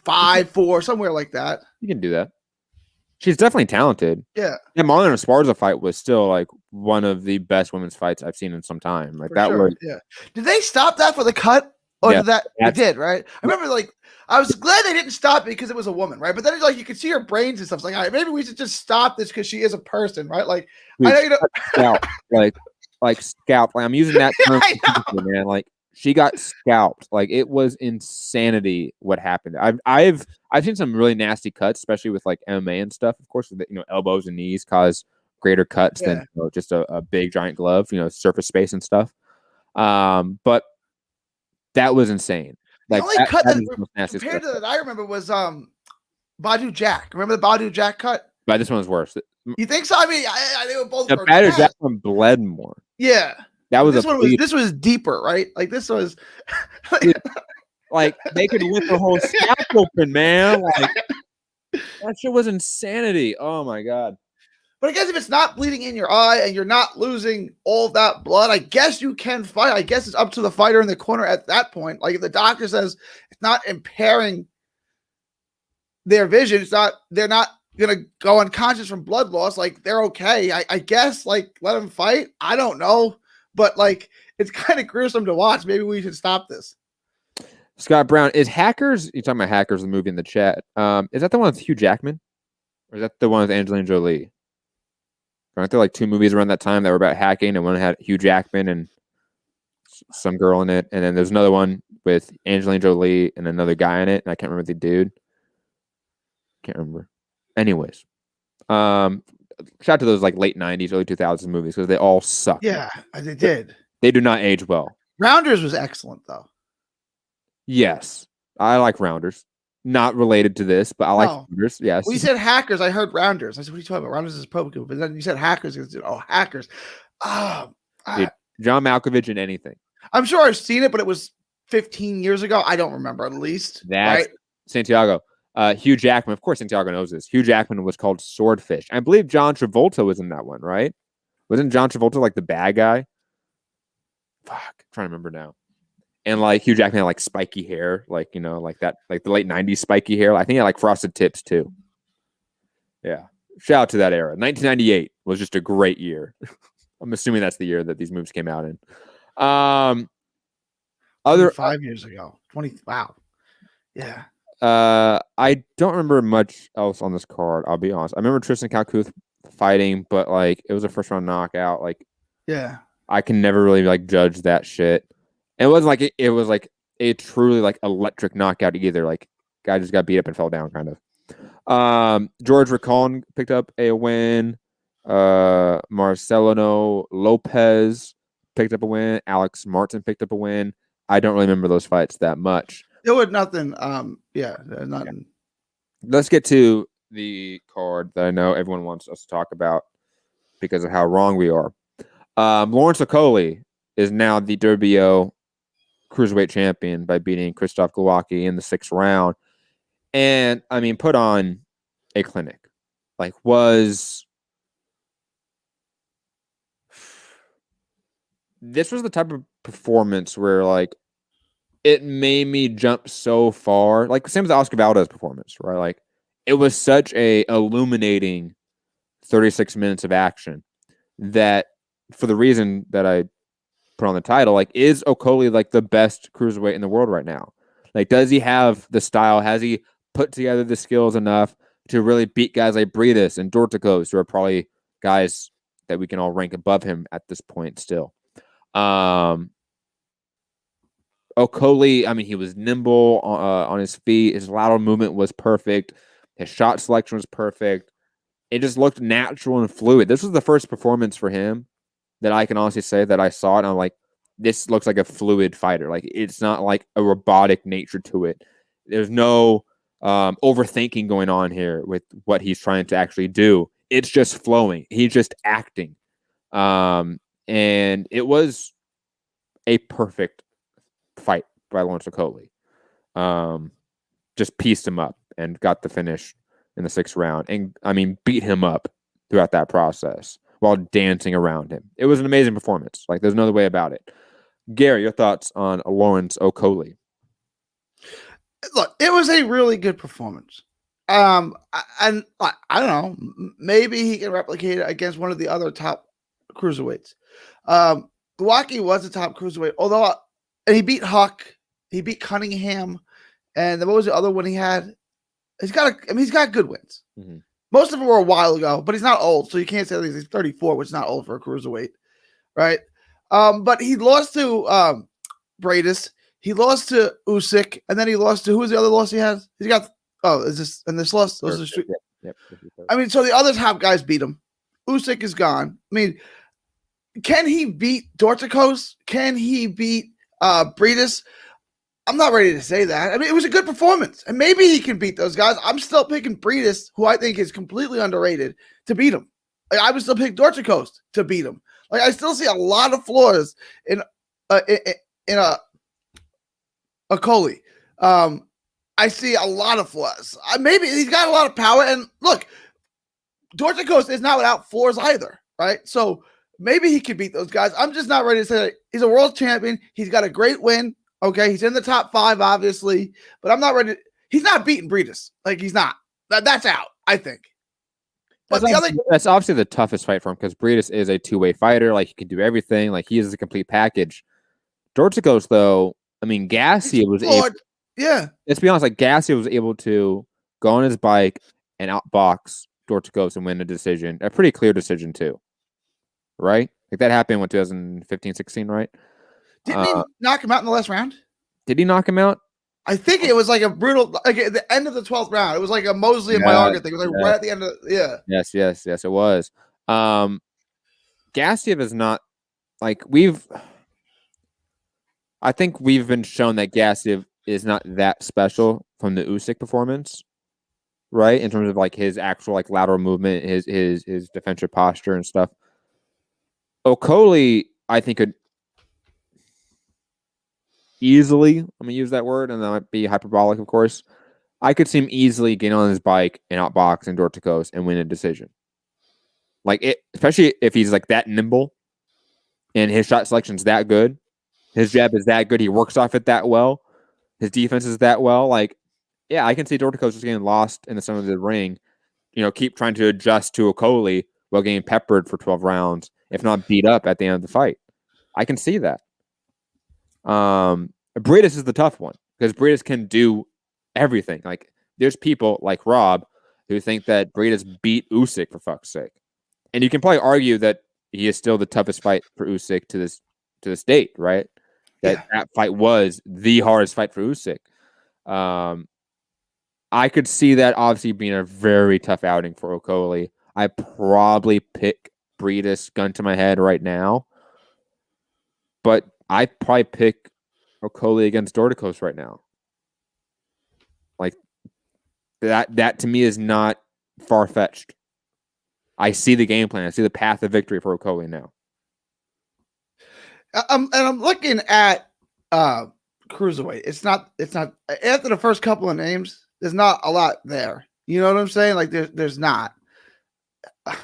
B: 5-4, somewhere like that.
A: You can do that. She's definitely talented.
B: Yeah.
A: And Marlon Esparza fight was still like one of the best women's fights I've seen in some time. Like was.
B: Yeah. Did they stop that for the cut? Or did that? They did, right? I remember, like, I was glad they didn't stop it because it was a woman, right? But then, like, you could see her brains and stuff. It's like, all right, maybe we should just stop this because she is a person, right? Like,
A: dude,
B: I know you know.
A: Scalp, like scalp. Like, I'm using that term, man. Like, she got scalped. Like, it was insanity what happened. I've seen some really nasty cuts, especially with like MMA and stuff. Of course, elbows and knees cause greater cuts than just a big giant glove. Surface space and stuff. But that was insane. Like,
B: the only cut that compared to that I remember was Badu Jack. Remember the Badu Jack cut?
A: But this one was worse.
B: You think so? I mean, I they were both.
A: The Badu Jack one bled more.
B: Yeah.
A: That was
B: this was deeper, right? Like, this was
A: like they could rip the whole scalp open, man. Like, that shit was insanity. Oh my god.
B: But I guess if it's not bleeding in your eye and you're not losing all that blood, I guess you can fight. I guess it's up to the fighter in the corner at that point. Like, if the doctor says it's not impairing their vision, they're not gonna go unconscious from blood loss, like, they're okay. I guess, like, let them fight. I don't know. But, like, it's kind of gruesome to watch. Maybe we should stop this.
A: Scott Brown, is Hackers, you're talking about Hackers, the movie in the chat. Is that the one with Hugh Jackman? Or is that the one with Angelina Jolie? Aren't there like 2 movies around that time that were about hacking, and one had Hugh Jackman and some girl in it, and then there's another one with Angelina Jolie and another guy in it, and I can't remember the dude. Can't remember. Anyways, shout out to those like late 90s, early 2000s movies because they all suck.
B: Yeah, they did.
A: They do not age well.
B: Rounders was excellent though.
A: Yes, I like Rounders. Not related to this, but I like Rounders. Yes.
B: Well, you said Hackers. I heard Rounders. I said, what are you talking about? Rounders is Povetkin. But then you said Hackers. Oh, Hackers.
A: Dude, John Malkovich in anything.
B: I'm sure I've seen it, but it was 15 years ago. I don't remember at least.
A: That's right? Santiago. Hugh Jackman. Of course, Santiago knows this. Hugh Jackman was called Swordfish. I believe John Travolta was in that one, right? Wasn't John Travolta like the bad guy? Fuck, I'm trying to remember now. And like Hugh Jackman had like spiky hair, like like that, like the late 90s spiky hair. I think he had like frosted tips too. Yeah. Shout out to that era. 1998 was just a great year. I'm assuming that's the year that these movies came out in.
B: Other 5 years ago. 20. Wow. Yeah.
A: I don't remember much else on this card, I'll be honest. I remember Tristan Calcuth fighting, but like it was a first round knockout. Like,
B: yeah.
A: I can never really like judge that shit. And it wasn't like it was like a truly like electric knockout either. Like guy just got beat up and fell down kind of. George Racon picked up a win. Marcelino Lopez picked up a win. Alex Martin picked up a win. I don't really remember those fights that much.
B: It was nothing. Nothing.
A: Let's get to the card that I know everyone wants us to talk about because of how wrong we are. Lawrence Okolie is now the WBO Cruiserweight champion by beating Krzysztof Glowacki in the 6th round. And, I mean, put on a clinic. Like, this was the type of performance where, like, it made me jump so far. Like, same as the Oscar Valdez performance, right? Like, it was such a illuminating 36 minutes of action that, for the reason that I put on the title, like, is Okolie like the best cruiserweight in the world right now? Like, does he have the style? Has he put together the skills enough to really beat guys like Briedis and Dorticos, who are probably guys that we can all rank above him at this point still? Okolie, I mean, he was nimble on his feet. His lateral movement was perfect. His shot selection was perfect. It just looked natural and fluid. This was the first performance for him that I can honestly say that I saw it. And I'm like, this looks like a fluid fighter. Like, it's not like a robotic nature to it. There's no overthinking going on here with what he's trying to actually do. It's just flowing. He's just acting. And it was a perfect fight by Lawrence Okolie. Just pieced him up and got the finish in the 6th round. And, I mean, beat him up throughout that process while dancing around him. It was an amazing performance. Like, there's no other way about it. Gary, your thoughts on Lawrence Okolie?
B: Look, it was a really good performance. And I don't know, maybe he can replicate it against one of the other top cruiserweights. Glowacki was a top cruiserweight, although and he beat Huck, he beat Cunningham, and what was the other one he had? He's got good wins. Mm-hmm. Most of them were a while ago, but he's not old, so you can't say that he's 34, which is not old for a cruiserweight, right? But he lost to Briedis, he lost to Usyk, and then he lost to, who was the other loss he has? He's got is this and this loss? Those are street. Yep. I mean, so the other top guys beat him. Usyk is gone. I mean, can he beat Dorticos? Can he beat Briedis? I'm not ready to say that. I mean, it was a good performance, and maybe he can beat those guys. I'm still picking Briedis, who I think is completely underrated, to beat him. Like, I would still pick Dorticos to beat him. Like, I still see a lot of flaws in Okolie. I see a lot of flaws. Maybe he's got a lot of power, and look, Dorticos is not without flaws either, right? So maybe he could beat those guys. I'm just not ready to say that. He's a world champion. He's got a great win. Okay, he's in the top 5, obviously, but I'm not ready. He's not beating Briedis. Like, he's not. That's out, I think.
A: But that's obviously the toughest fight for him because Briedis is a two-way fighter. Like, he can do everything. Like, he is a complete package. Dorticos, though, I mean, Gassi was able.
B: Yeah.
A: Let's be honest. Like, Gassi was able to go on his bike and outbox Dorticos and win a decision, a pretty clear decision too. Right? Like, that happened in 2015, 16, right?
B: Didn't he knock him out in the last round?
A: Did he knock him out?
B: I think it was like a brutal, like at the end of the 12th round. It was like a Mosley and Mayorga thing. It was like right at the end of
A: Yes, it was. Gassiev is not like I think we've been shown that Gassiev is not that special from the Usyk performance, right? In terms of like his actual like lateral movement, his defensive posture and stuff. Okolie, I think, could easily, I'm gonna use that word, and that might be hyperbolic, of course. I could see him easily getting on his bike and outbox and Dorticos and win a decision. Like it, especially if he's like that nimble and his shot selection's that good. His jab is that good. He works off it that well. His defense is that well. Like, yeah, I can see Dorticos just getting lost in the center of the ring. Keep trying to adjust to Okolie while getting peppered for 12 rounds, if not beat up at the end of the fight. I can see that. Briedis is the tough one because Briedis can do everything. Like, there's people like Rob who think that Briedis beat Usyk, for fuck's sake. And you can probably argue that he is still the toughest fight for Usyk to this date, right? That fight was the hardest fight for Usyk. I could see that obviously being a very tough outing for Okolie. I probably pick Briedis, gun to my head right now, but I probably pick Okolie against Dorticos right now. Like that to me is not far fetched. I see the game plan. I see the path of victory for Okolie now.
B: And I'm looking at Cruiserweight. It's not after the first couple of names, there's not a lot there. You know what I'm saying? Like there's not. I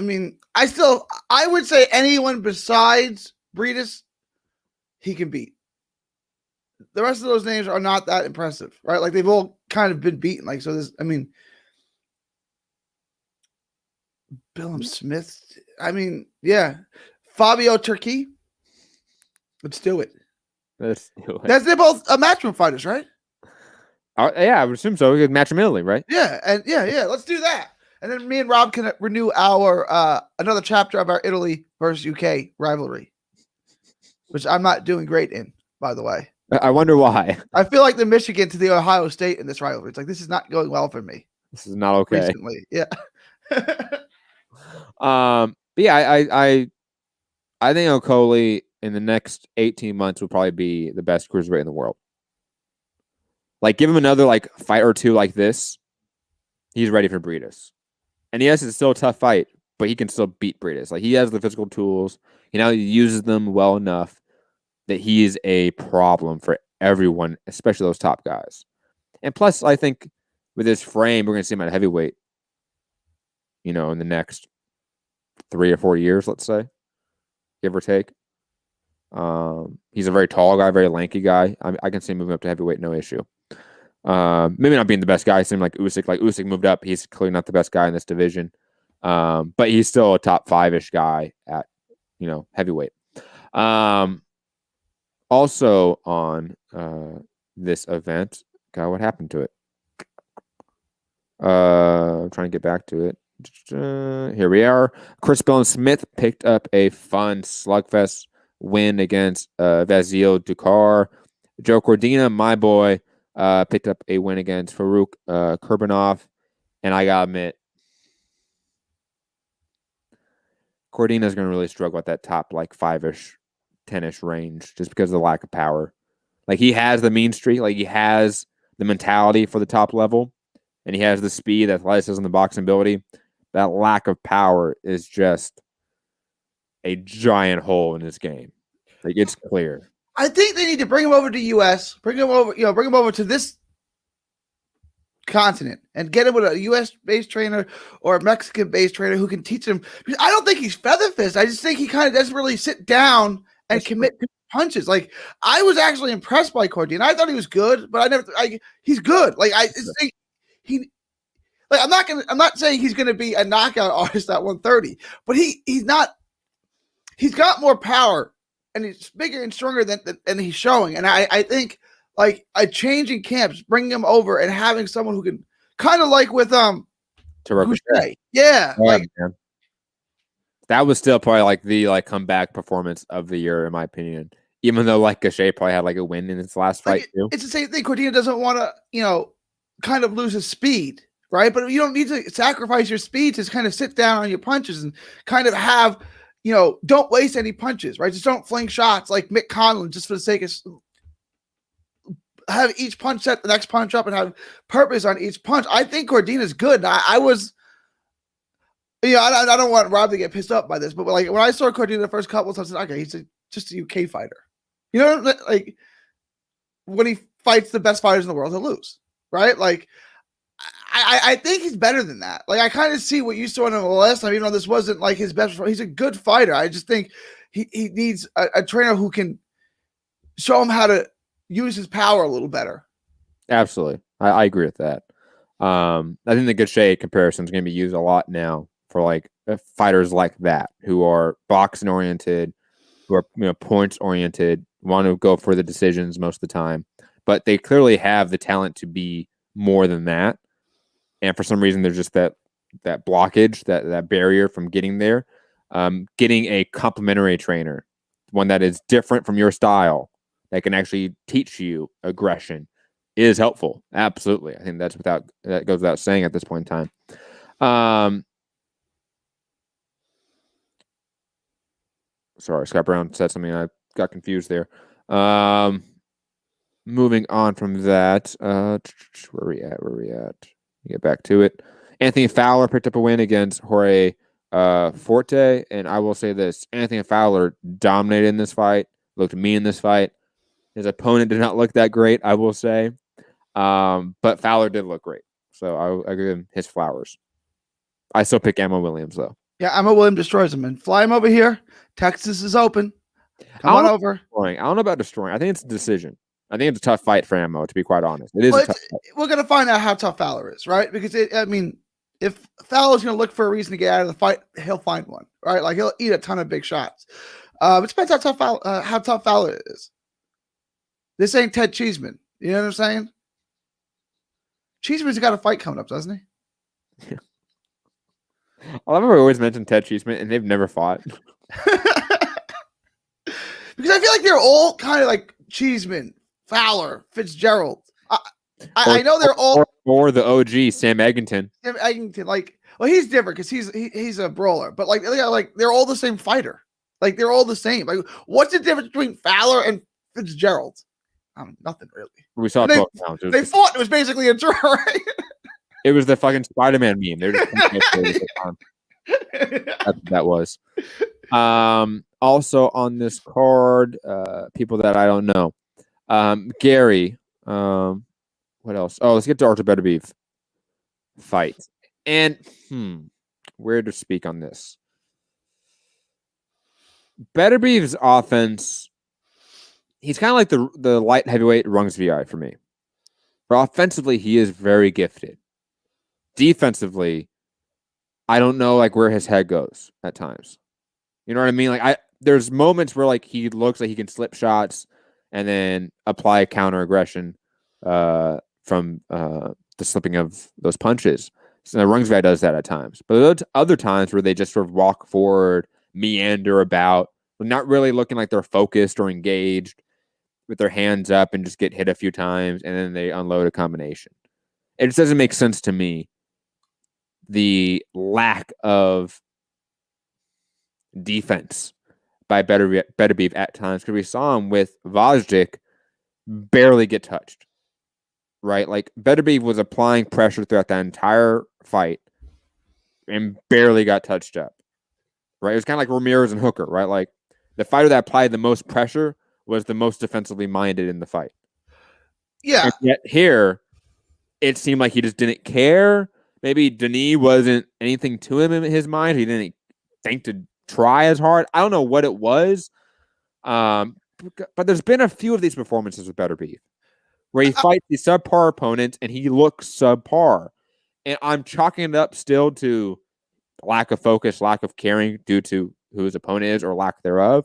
B: mean, I would say anyone besides Briedis, he can beat. The rest of those names are not that impressive, right? Like they've all kind of been beaten. Like, so there's, I mean, Billum Smith. I mean, yeah. Fabio Turki. Let's do it. They're both matchroom fighters, right?
A: Yeah, I would assume so. We could match them in Italy, right?
B: Yeah, and yeah. Let's do that. And then me and Rob can renew our another chapter of our Italy versus UK rivalry, which I'm not doing great in, by the way.
A: I wonder why.
B: I feel like the Michigan to the Ohio State in this rivalry. It's like this is not going well for me.
A: This is not okay.
B: Recently, yeah.
A: But yeah, I think Okolie in the next 18 months will probably be the best cruiserweight in the world. Like, give him another like fight or two like this, he's ready for Briedis. And yes, it's still a tough fight, but he can still beat Briedis. Like, he has the physical tools. He uses them well enough that he is a problem for everyone, especially those top guys. And plus, I think with his frame, we're going to see him at heavyweight, in the next 3 or 4 years, let's say, give or take. He's a very tall guy, very lanky guy. I can see him moving up to heavyweight, no issue. Maybe not being the best guy. Seemed like Usyk. Like Usyk moved up. He's clearly not the best guy in this division. But he's still a top 5-ish guy at, heavyweight. Also on this event, God, what happened to it? I'm trying to get back to it. Here we are. Chris Billum Smith picked up a fun slugfest win against Vasil Ducar. Joe Cordina, my boy, picked up a win against Farouk Kurbanov. And I gotta admit, Cordina's going to really struggle at that top, like 5-ish, 10-ish range just because of the lack of power. Like, he has the mean streak. Like, he has the mentality for the top level. And he has the speed, athleticism, the boxing ability. That lack of power is just a giant hole in his game. Like, it's clear.
B: I think they need to bring him over to US, bring him over to this continent and get him with a US-based trainer or a Mexican-based trainer who can teach him. I don't think he's feather fist. I just think he kind of doesn't really sit down and commit to punches. Like, I was actually impressed by Cordina. I thought he was good, but he's good. Like, I just think I'm not saying he's going to be a knockout artist at 130, but he's got more power and he's bigger and stronger than he's showing. And I think like a change in camps, bringing him over and having someone who can kind of like with Boucher. Yeah.
A: That was still probably like the comeback performance of the year, in my opinion. Even though like Gachet probably had like a win in his last fight too.
B: It's the same thing. Cordina doesn't want to, kind of lose his speed, right? But you don't need to sacrifice your speed to kind of sit down on your punches and kind of have, don't waste any punches, right? Just don't fling shots like Mick Conlon just for the sake of have each punch set the next punch up and have purpose on each punch. I think Cordina's good. I was, I don't want Rob to get pissed up by this, but like when I saw Cordina the first couple of times, I said, okay, he's just a UK fighter. Like when he fights the best fighters in the world, he'll lose, right? Like I think he's better than that. Like I kind of see what you saw in him the last time, even though this wasn't like his best. He's a good fighter. I just think he needs a trainer who can show him how to use his power a little better.
A: Absolutely, I agree with that. I think the Gachet comparison is going to be used a lot now for like fighters like that who are boxing oriented, who are points oriented, want to go for the decisions most of the time, but they clearly have the talent to be more than that. And for some reason, there's just that blockage, that barrier from getting there. Getting a complementary trainer, one that is different from your style, that can actually teach you aggression, is helpful. Absolutely, I think that goes without saying at this point in time. Sorry, Scott Brown said something. I got confused there. Moving on from that, where are we at? Get back to it. Anthony Fowler picked up a win against Jorge Forte, and I will say this: Anthony Fowler dominated in this fight, looked mean in this fight. His opponent did not look that great, I will say, but Fowler did look great, so I give him his flowers. I still pick Emma Williams though.
B: Yeah, Emma Williams destroys him, and fly him over here. Texas is open. Come on over.
A: I don't know about destroying. I think it's a decision. I think it's a tough fight for Ammo, to be quite honest. It is a tough fight. We're
B: going to find out how tough Fowler is, right? Because, if Fowler's going to look for a reason to get out of the fight, he'll find one, right? Like, he'll eat a ton of big shots. It depends how tough Fowler is. This ain't Ted Cheeseman. You know what I'm saying? Cheeseman's got a fight coming up, doesn't he?
A: Yeah. I love how we always mention Ted Cheeseman, and they've never fought.
B: Because I feel like they're all kind of like Cheeseman, Fowler, Fitzgerald. I know they're all
A: or the OG Sam Eggington.
B: Sam Eggington, he's different because he's a brawler, but they're all the same fighter. Like they're all the same. Like, what's the difference between Fowler and Fitzgerald? Nothing really.
A: We saw
B: they fought. It was basically a draw, right?
A: It was the fucking Spider-Man meme. They're just that was. Also on this card, people that I don't know. Gary. What else? Oh, let's get to Artur Beterbiev fight. And where to speak on this? Beterbiev's offense, he's kind of like the light heavyweight Rungs VI for me. But offensively, he is very gifted. Defensively, I don't know where his head goes at times. You know what I mean? There's moments where he looks like he can slip shots and then apply counter aggression from the slipping of those punches. So Rungs VI does that at times. But there's other times where they just sort of walk forward, meander about, not really looking like they're focused or engaged, with their hands up and just get hit a few times, and then they unload a combination. It just doesn't make sense to me, the lack of defense by Beterbiev at times, because we saw him with Vazdic barely get touched, right? Beterbiev was applying pressure throughout that entire fight and barely got touched up, right? It was kind of like Ramirez and Hooker, right? The fighter that applied the most pressure was the most defensively minded in the fight.
B: Yeah.
A: And yet here, it seemed like he just didn't care. Maybe Denis wasn't anything to him in his mind. He didn't think to try as hard. I don't know what it was. But there's been a few of these performances with Beterbiev where he fights these subpar opponents and he looks subpar. And I'm chalking it up still to lack of focus, lack of caring due to who his opponent is or lack thereof.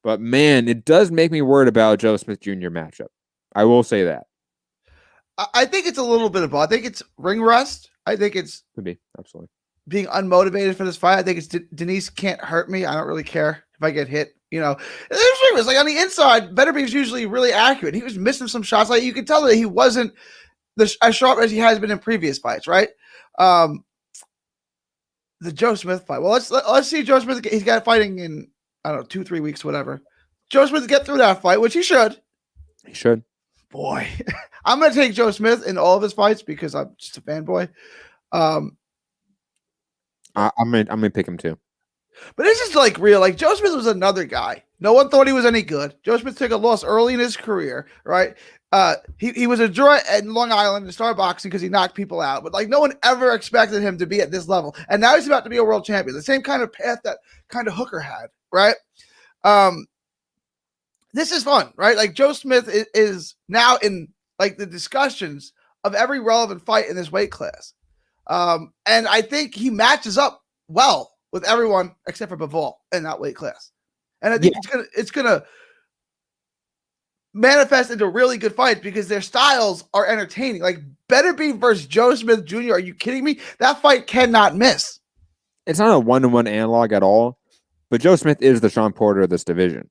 A: But man, it does make me worried about Joe Smith Jr. matchup. I will say that.
B: I think it's a little bit of both. I think it's ring rust. I think it's
A: could be absolutely
B: being unmotivated for this fight. I think it's Denis can't hurt me. I don't really care if I get hit. You know, it was like on the inside, Beterbeef's usually really accurate. He was missing some shots. Like you could tell that he wasn't as sharp as he has been in previous fights, right? The Joe Smith fight. Well, let's see Joe Smith. He's got fighting in, I don't know, 2-3 weeks, whatever. Joe Smith get through that fight, which he should.
A: He should.
B: Boy, I'm going to take Joe Smith in all of his fights because I'm just a fanboy.
A: I'm gonna pick him too.
B: But this is like real. Like Joe Smith was another guy. No one thought he was any good. Joe Smith took a loss early in his career, right? He was a draw at Long Island and started boxing because he knocked people out. But like no one ever expected him to be at this level. And now he's about to be a world champion. The same kind of path that kind of Hooker had, right? This is fun, right? Like Joe Smith is now in like the discussions of every relevant fight in this weight class. And I think he matches up well with everyone except for Bivol in that weight class. And I think it's gonna manifest into really good fights because their styles are entertaining. Like Beterbiev versus Joe Smith Jr. Are you kidding me? That fight cannot miss.
A: It's not a 1-to-1 analog at all, but Joe Smith is the Sean Porter of this division.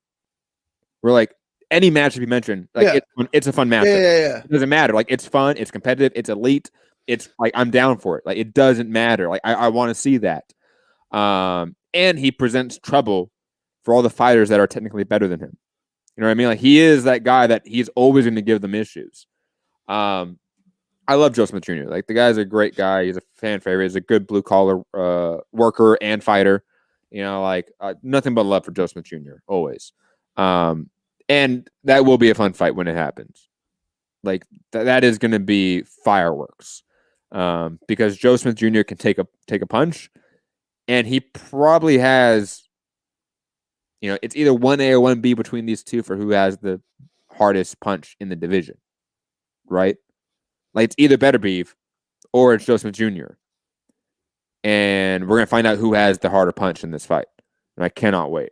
A: We're like any match you mentioned, like it's a fun match.
B: Yeah.
A: It doesn't matter. Like it's fun, it's competitive, it's elite. It's like I'm down for it. Like it doesn't matter. Like I want to see that. And he presents trouble for all the fighters that are technically better than him. You know what I mean? Like he is that guy that he's always going to give them issues. I love Joe Smith Jr. Like the guy's a great guy. He's a fan favorite. He's a good blue collar worker and fighter. You know, like nothing but love for Joe Smith Jr. Always. And that will be a fun fight when it happens. Like that is going to be fireworks. Because Joe Smith Jr. can take a punch, and he probably has, you know, it's either 1A or 1B between these two for who has the hardest punch in the division, right? Like it's either Beterbiev or it's Joe Smith Jr. And we're gonna find out who has the harder punch in this fight, and I cannot wait.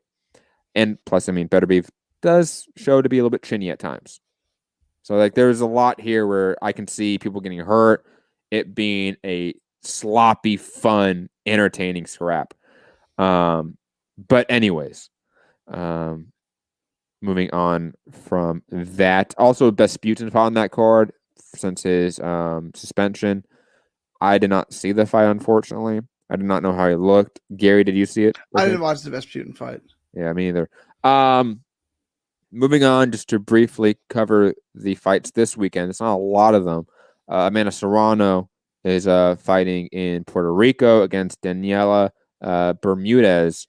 A: And plus, I mean, Beterbiev does show to be a little bit chinny at times, so like there's a lot here where I can see people getting hurt. It being a sloppy, fun, entertaining scrap. But anyways, moving on from that. Also, Vesputin fought on that card since his suspension. I did not see the fight, unfortunately. I did not know how he looked. Gary, did you see it?
B: I didn't watch the Vesputin fight.
A: Yeah, me either. Moving on, just to briefly cover the fights this weekend. It's not a lot of them. Amanda Serrano is fighting in Puerto Rico against Daniela Bermudez.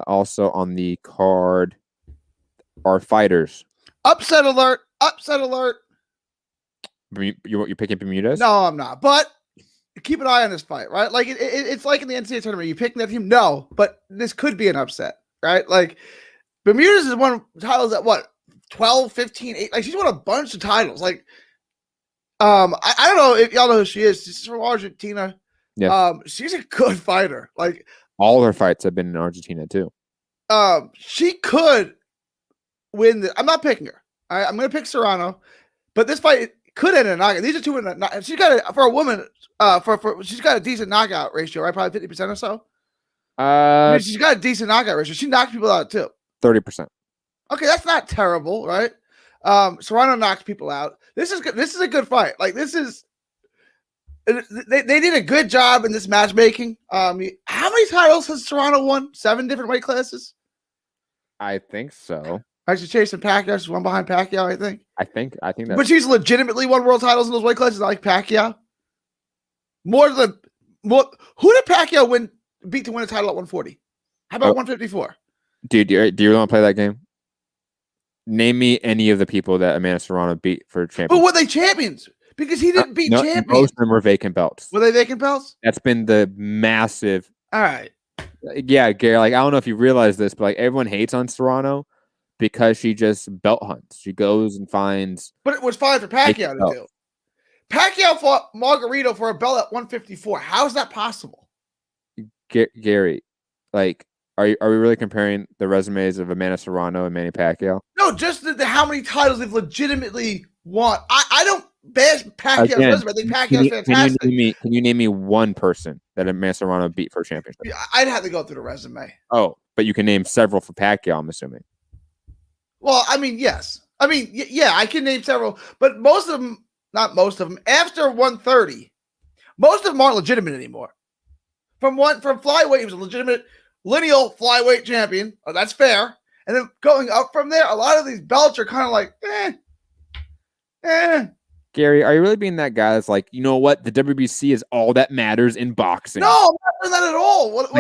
A: Also on the card are fighters.
B: Upset alert! Upset alert!
A: You're picking Bermudez?
B: No, I'm not. But keep an eye on this fight, right? Like it's like in the NCAA tournament. You picking that team? No, but this could be an upset, right? Like Bermudez has won titles at what? 12, 15, 8. Like she's won a bunch of titles. Like I don't know if y'all know who she is. She's from Argentina.
A: Yeah.
B: She's a good fighter. Like
A: all her fights have been in Argentina too.
B: She could win. I'm not picking her. I'm going to pick Serrano, but this fight could end in a knockout. These are two in a knockout. She's got for a woman. She's got a decent knockout ratio, right? Probably 50% or so. I mean, she's got a decent knockout ratio. She knocks people out too.
A: 30%.
B: Okay, that's not terrible, right? Serrano knocks people out. This is good. This is a good fight. Like this is. They did a good job in this matchmaking. How many titles has Serrano won? 7 different weight classes?
A: I think so.
B: Actually, chasing Pacquiao. She's one behind Pacquiao, I think.
A: I think that.
B: But she's legitimately won world titles in those weight classes, like Pacquiao. Who did Pacquiao beat to win a title at 140? How about 154?
A: Dude, do you want to play that game? Name me any of the people that Amanda Serrano beat for champions.
B: But were they champions? Because he didn't beat champions.
A: Most of them were vacant belts.
B: Were they vacant belts?
A: That's been the massive.
B: All right.
A: Yeah, Gary. Like I don't know if you realize this, but like everyone hates on Serrano because she just belt hunts. She goes and finds.
B: But it was fine for Pacquiao to do. Pacquiao fought Margarito for a belt at 154. How is that possible?
A: Gary, like, are we really comparing the resumes of Amanda Serrano and Manny Pacquiao?
B: No, just how many titles they've legitimately won. I don't bash Pacquiao's resume. I think Pacquiao's fantastic.
A: Can you name me one person that Amanda Serrano beat for a championship?
B: I'd have to go through the resume.
A: Oh, but you can name several for Pacquiao, I'm assuming.
B: Well, I mean, yes. I mean, yeah, I can name several, but most of them, not most of them, after 130, most of them aren't legitimate anymore. From flyweight, he was a legitimate lineal flyweight champion. Oh, that's fair. And then going up from there, a lot of these belts are kind of like,
A: Gary, are you really being that guy that's like, you know what? The WBC is all that matters in boxing.
B: No, I'm not doing that at all. What?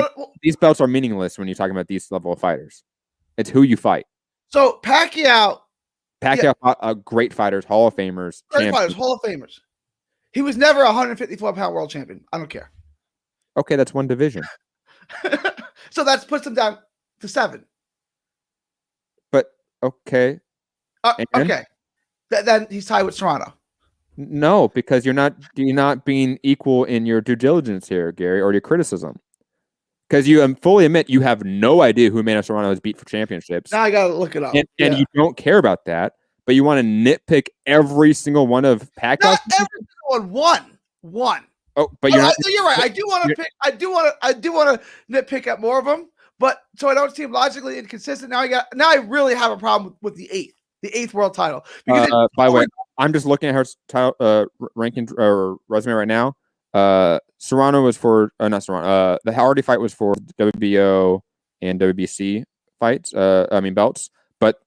A: These belts are meaningless when you're talking about these level of fighters. It's who you fight.
B: So Pacquiao
A: fought great fighters, Hall of Famers.
B: Great fighters, Hall of Famers. He was never a 154-pound world champion. I don't care.
A: Okay, that's one division.
B: So that puts him down to 7.
A: But, okay.
B: Okay. Then he's tied with Serrano.
A: No, because you're not being equal in your due diligence here, Gary, or your criticism. Because you fully admit you have no idea who Manny Serrano has beat for championships.
B: Now I got to look it up.
A: And you don't care about that, but you want to nitpick every single one of Pacquiao's.
B: Not every single one. One.
A: Oh, but you're not.
B: You're right. I do want to pick. I do want to nitpick at more of them, but so I don't seem logically inconsistent. Now I really have a problem with the eighth world title.
A: By the way, I'm just looking at her title ranking resume right now. Serrano was for not Serrano. The Hardy fight was for WBO and WBC fights. Belts. But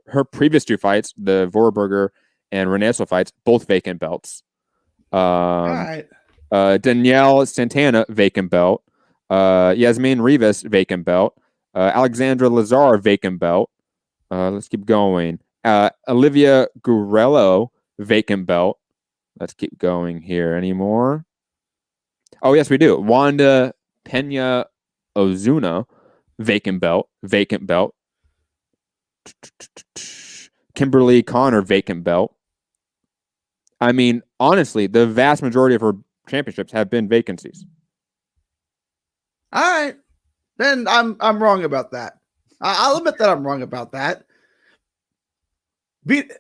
A: her previous 2 fights, the Vorberger and Reneso fights, both vacant belts.
B: All right.
A: Danielle Santana, vacant belt. Yasmin Rivas, vacant belt. Alexandra Lazar, vacant belt. Let's keep going. Olivia Gurello, vacant belt. Let's keep going here. Any more? Oh, yes, we do. Wanda Pena Ozuna, vacant belt. Kimberly Connor, vacant belt. I mean, honestly, the vast majority of her championships have been vacancies.
B: All right. Then I'm wrong about that. I'll admit that I'm wrong about that.
A: It's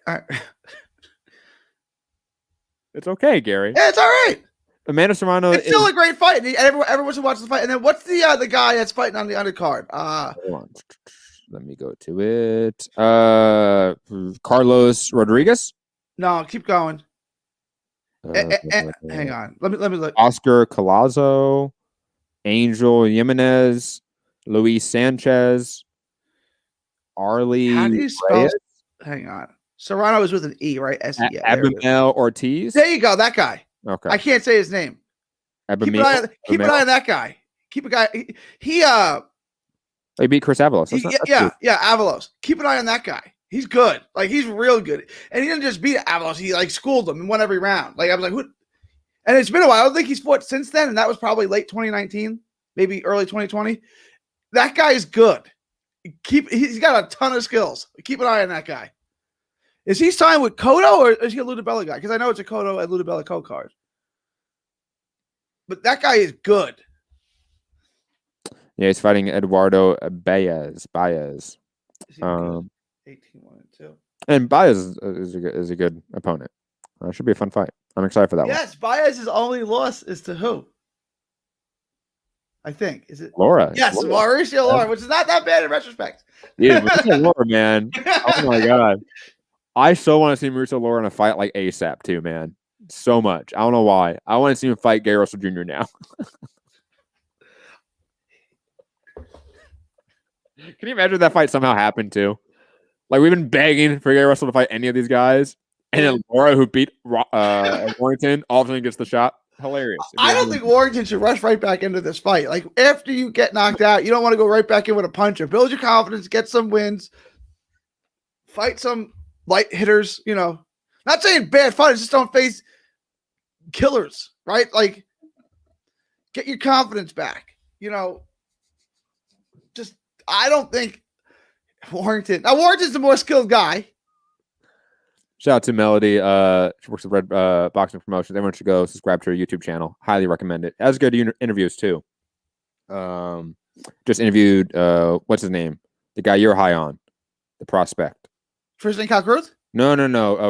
A: okay, Gary.
B: Yeah, it's all right.
A: Amanda Serrano
B: is still a great fight. Everyone should watch the fight. And then what's the guy that's fighting on the undercard?
A: Hold on. Let me go to it. Carlos Rodriguez?
B: No, keep going. Hang on. Let me look.
A: Oscar Collazo, Angel Jimenez, Luis Sanchez, Arlie.
B: How do you spell? Reyes? Hang on. Serrano is with an E, right? S-E.
A: Abimel Ortiz.
B: There you go. That guy.
A: Okay.
B: I can't say his name. Keep an eye on that guy. He
A: beat Chris Avalos.
B: Avalos. Keep an eye on that guy. He's good. Like, he's real good. And he didn't just beat Avalos. He, schooled him and won every round. Like, I was like, who? And it's been a while. I don't think he's fought since then. And that was probably late 2019, maybe early 2020. That guy is good. He's got a ton of skills. Keep an eye on that guy. Is he signed with Cotto or is he a Ludabella guy? Because I know it's a Cotto and Ludabella co-card. But that guy is good.
A: Yeah, he's fighting Eduardo Baez.
B: 18-1-2.
A: And Baez is a good opponent. Should be a fun fight. I'm excited for that one.
B: Yes, Baez's only loss is to who? I think. Is it
A: Laura?
B: Yes, Mauricio Laura, which is not that bad in retrospect.
A: Yeah, Mauricio Laura, man. Oh my god. I so want to see Mauricio Laura in a fight like ASAP too, man. So much. I don't know why. I want to see him fight Gary Russell Jr. now. Can you imagine that fight somehow happened too? Like, we've been begging for Gary Russell to fight any of these guys, and then Laura, who beat Warrington, all of a sudden gets the shot. Hilarious.
B: I don't think Warrington should rush right back into this fight. Like, after you get knocked out, you don't want to go right back in with a puncher. Build your confidence, get some wins, fight some light hitters. Not saying bad fighters, just don't face killers, right? Like, get your confidence back. I don't think Warrington. Now, Warrington's the more skilled guy.
A: Shout out to Melody. She works at Red Boxing Promotions. Everyone should go subscribe to her YouTube channel. Highly recommend it. As good interviews too. Just interviewed what's his name? The guy you're high on, the prospect.
B: First name Cal Cruz?
A: No.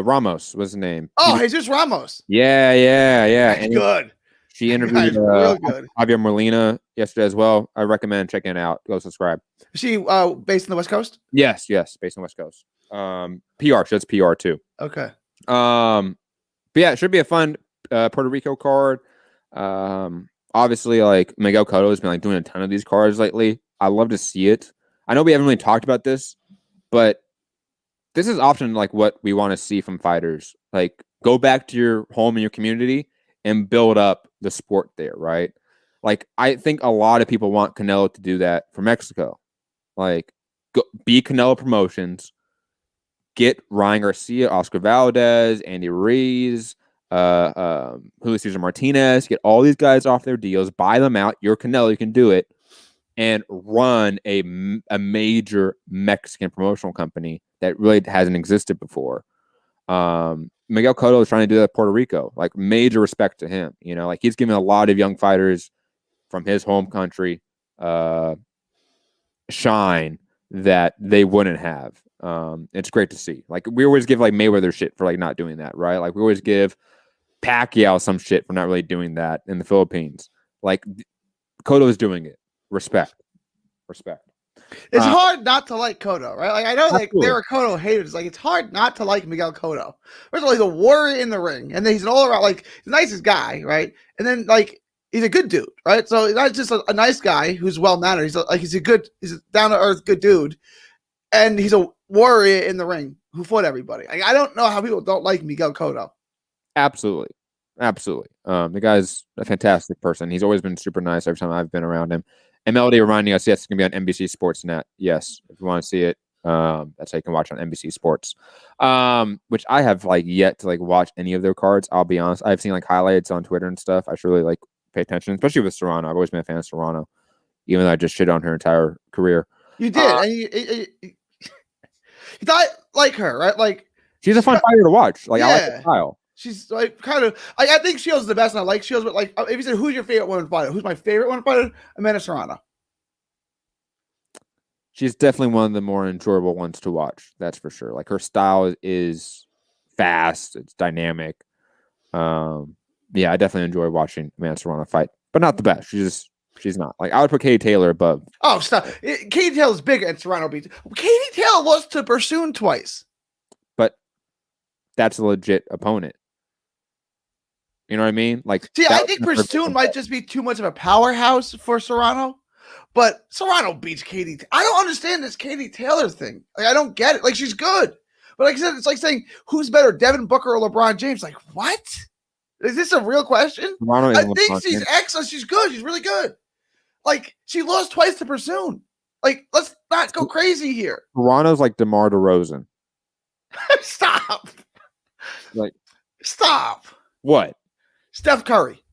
A: Ramos was his name.
B: Oh, Jesus Ramos.
A: Yeah.
B: That's good.
A: She interviewed
B: real good.
A: Javier Molina yesterday as well. I recommend checking it out. Go subscribe.
B: Is she based in the West Coast?
A: Yes, based on West Coast. PR, she does PR too.
B: Okay.
A: But yeah, it should be a fun Puerto Rico card. Obviously, like Miguel Cotto has been like doing a ton of these cards lately. I love to see it. I know we haven't really talked about this, but this is often like what we want to see from fighters. Like, go back to your home and your community and build up the sport there, right? Like, I think a lot of people want Canelo to do that for Mexico. Like, be Canelo Promotions, get Ryan Garcia, Oscar Valdez, Andy Ruiz, Julio Cesar Martinez, get all these guys off their deals, buy them out. You're Canelo, you can do it, and run a major Mexican promotional company that really hasn't existed before. Miguel Cotto is trying to do that at Puerto Rico. Like, major respect to him. You know, like, he's giving a lot of young fighters from his home country shine that they wouldn't have. It's great to see. Like, we always give like Mayweather shit for like not doing that, right? Like, we always give Pacquiao some shit for not really doing that in the Philippines. Like, Cotto is doing it. Respect.
B: It's hard not to like Cotto, right? Like, I know like
A: absolutely.
B: there are Cotto haters. Like, it's hard not to like Miguel Cotto. First of all, he's a warrior in the ring, and then he's an all around like he's the nicest guy, right? And then like he's a good dude, right? So he's not just a nice guy who's well mannered. He's a down to earth good dude, and he's a warrior in the ring who fought everybody. Like, I don't know how people don't like Miguel Cotto.
A: Absolutely. The guy's a fantastic person. He's always been super nice every time I've been around him. And Melody reminding us, yes, it's going to be on NBC Sportsnet. Yes, if you want to see it, that's how you can watch on NBC Sports. Which I have like yet to like watch any of their cards. I'll be honest. I've seen like highlights on Twitter and stuff. I should really like pay attention, especially with Serrano. I've always been a fan of Serrano, even though I just shit on her entire career.
B: You did. And you thought like her, right? Like,
A: she's a fun fighter to watch. Like, I like her style.
B: She's like kind of like, I think Shields is the best, and I like Shields. But like, if you said who's your favorite woman fighter, who's my favorite woman fighter? Amanda Serrano.
A: She's definitely one of the more enjoyable ones to watch. That's for sure. Like, her style is fast. It's dynamic. Yeah, I definitely enjoy watching Amanda Serrano fight, but not the best. She's not. Like, I would put Katie Taylor above.
B: Oh, stop! Katie Taylor's bigger, and Serrano beats. Katie Taylor lost to Pursoon twice,
A: but that's a legit opponent. You know what I mean? Like,
B: see, I think Pursoon might just be too much of a powerhouse for Serrano, but Serrano beats Katie. I don't understand this Katie Taylor thing. Like, I don't get it. Like, she's good, but like I said, it's like saying who's better, Devin Booker or LeBron James. Like, what? Is this a real question? I think she's excellent. She's good. She's really good. Like, she lost twice to Pursoon. Like, let's not go crazy here.
A: Serrano's like DeMar DeRozan.
B: Stop.
A: Like,
B: stop.
A: What?
B: Steph Curry.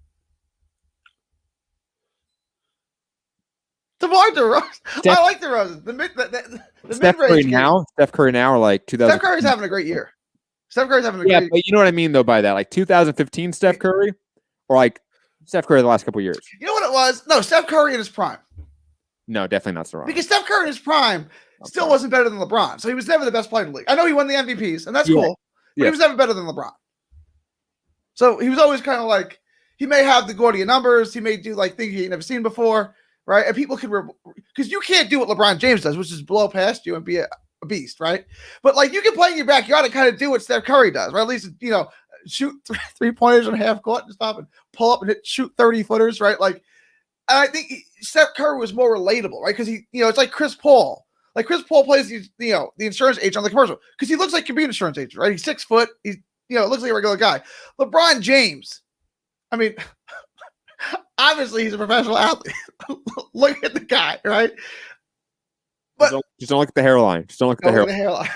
B: DeMar DeRozan. I like DeRozan. The
A: Steph Curry now. Steph Curry now, or like 2000.
B: Steph Curry's having a great year. Steph Curry's having a great year.
A: But you know what I mean though by that, like 2015 Steph Curry, or like Steph Curry the last couple of years.
B: You know what it was? No, Steph Curry in his prime.
A: No, definitely not Serrano.
B: Because Steph Curry in his prime still wasn't better than LeBron, so he was never the best player in the league. I know he won the MVPs, and that's cool, but he was never better than LeBron. So he was always kind of like, he may have the Gordian numbers, he may do like things you ain't never seen before, right? And people can, because you can't do what LeBron James does, which is blow past you and be a beast, right? But like, you can play in your backyard and kind of do what Steph Curry does, right? At least, you know, shoot 3-pointers on half court and stop and pull up and shoot 30-footers, right? Like, and I think Steph Curry was more relatable, right? Because he, you know, it's like Chris Paul. Like, Chris Paul plays, the insurance agent on the commercial because he looks like he could be an insurance agent, right? He's 6 foot. He's, looks like a regular guy. LeBron James, I mean, obviously he's a professional athlete. Look at the guy, right? But
A: just don't look at the hairline. Just don't look at the
B: hairline.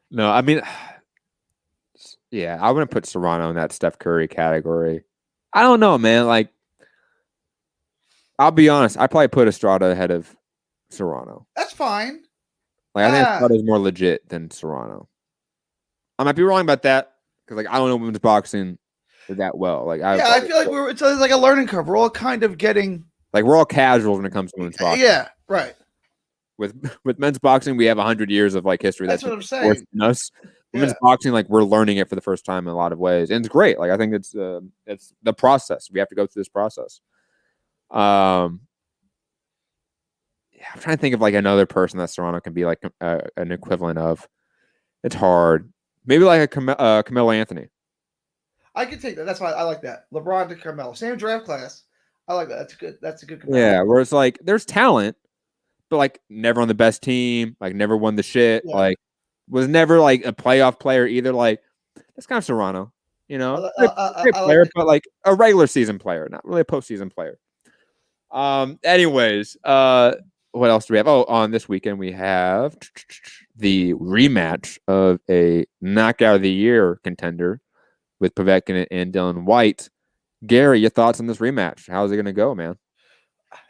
A: No, I mean, yeah, I wouldn't put Serrano in that Steph Curry category. I don't know, man. Like, I'll be honest. I probably put Estrada ahead of Serrano.
B: That's fine.
A: Like, I think Estrada is more legit than Serrano. I might be wrong about that because, like, I don't know women's boxing that well. Like,
B: I feel like it's like a learning curve. We're all kind of getting
A: we're all casuals when it comes to women's boxing.
B: Yeah, right.
A: With men's boxing, we have 100 years of like history.
B: That's what I'm saying.
A: Us. Women's boxing, like we're learning it for the first time in a lot of ways, and it's great. Like I think it's the process. We have to go through this process. I'm trying to think of like another person that Serrano can be like an equivalent of. It's hard. Maybe like a Camilo Anthony.
B: I can take that. That's why I like that. LeBron to Carmelo, same draft class. I like that. That's good. That's a good comparison.
A: Yeah, where it's like there's talent, but like never on the best team, like never won the shit, like was never like a playoff player either. Like that's kind of Serrano, you know, great player, but like a regular season player, not really a postseason player. Anyways, what else do we have? Oh, on this weekend we have the rematch of a knockout of the year contender with Povetkin and Dylan Whyte. Gary, your thoughts on this rematch? How's it going to go, man?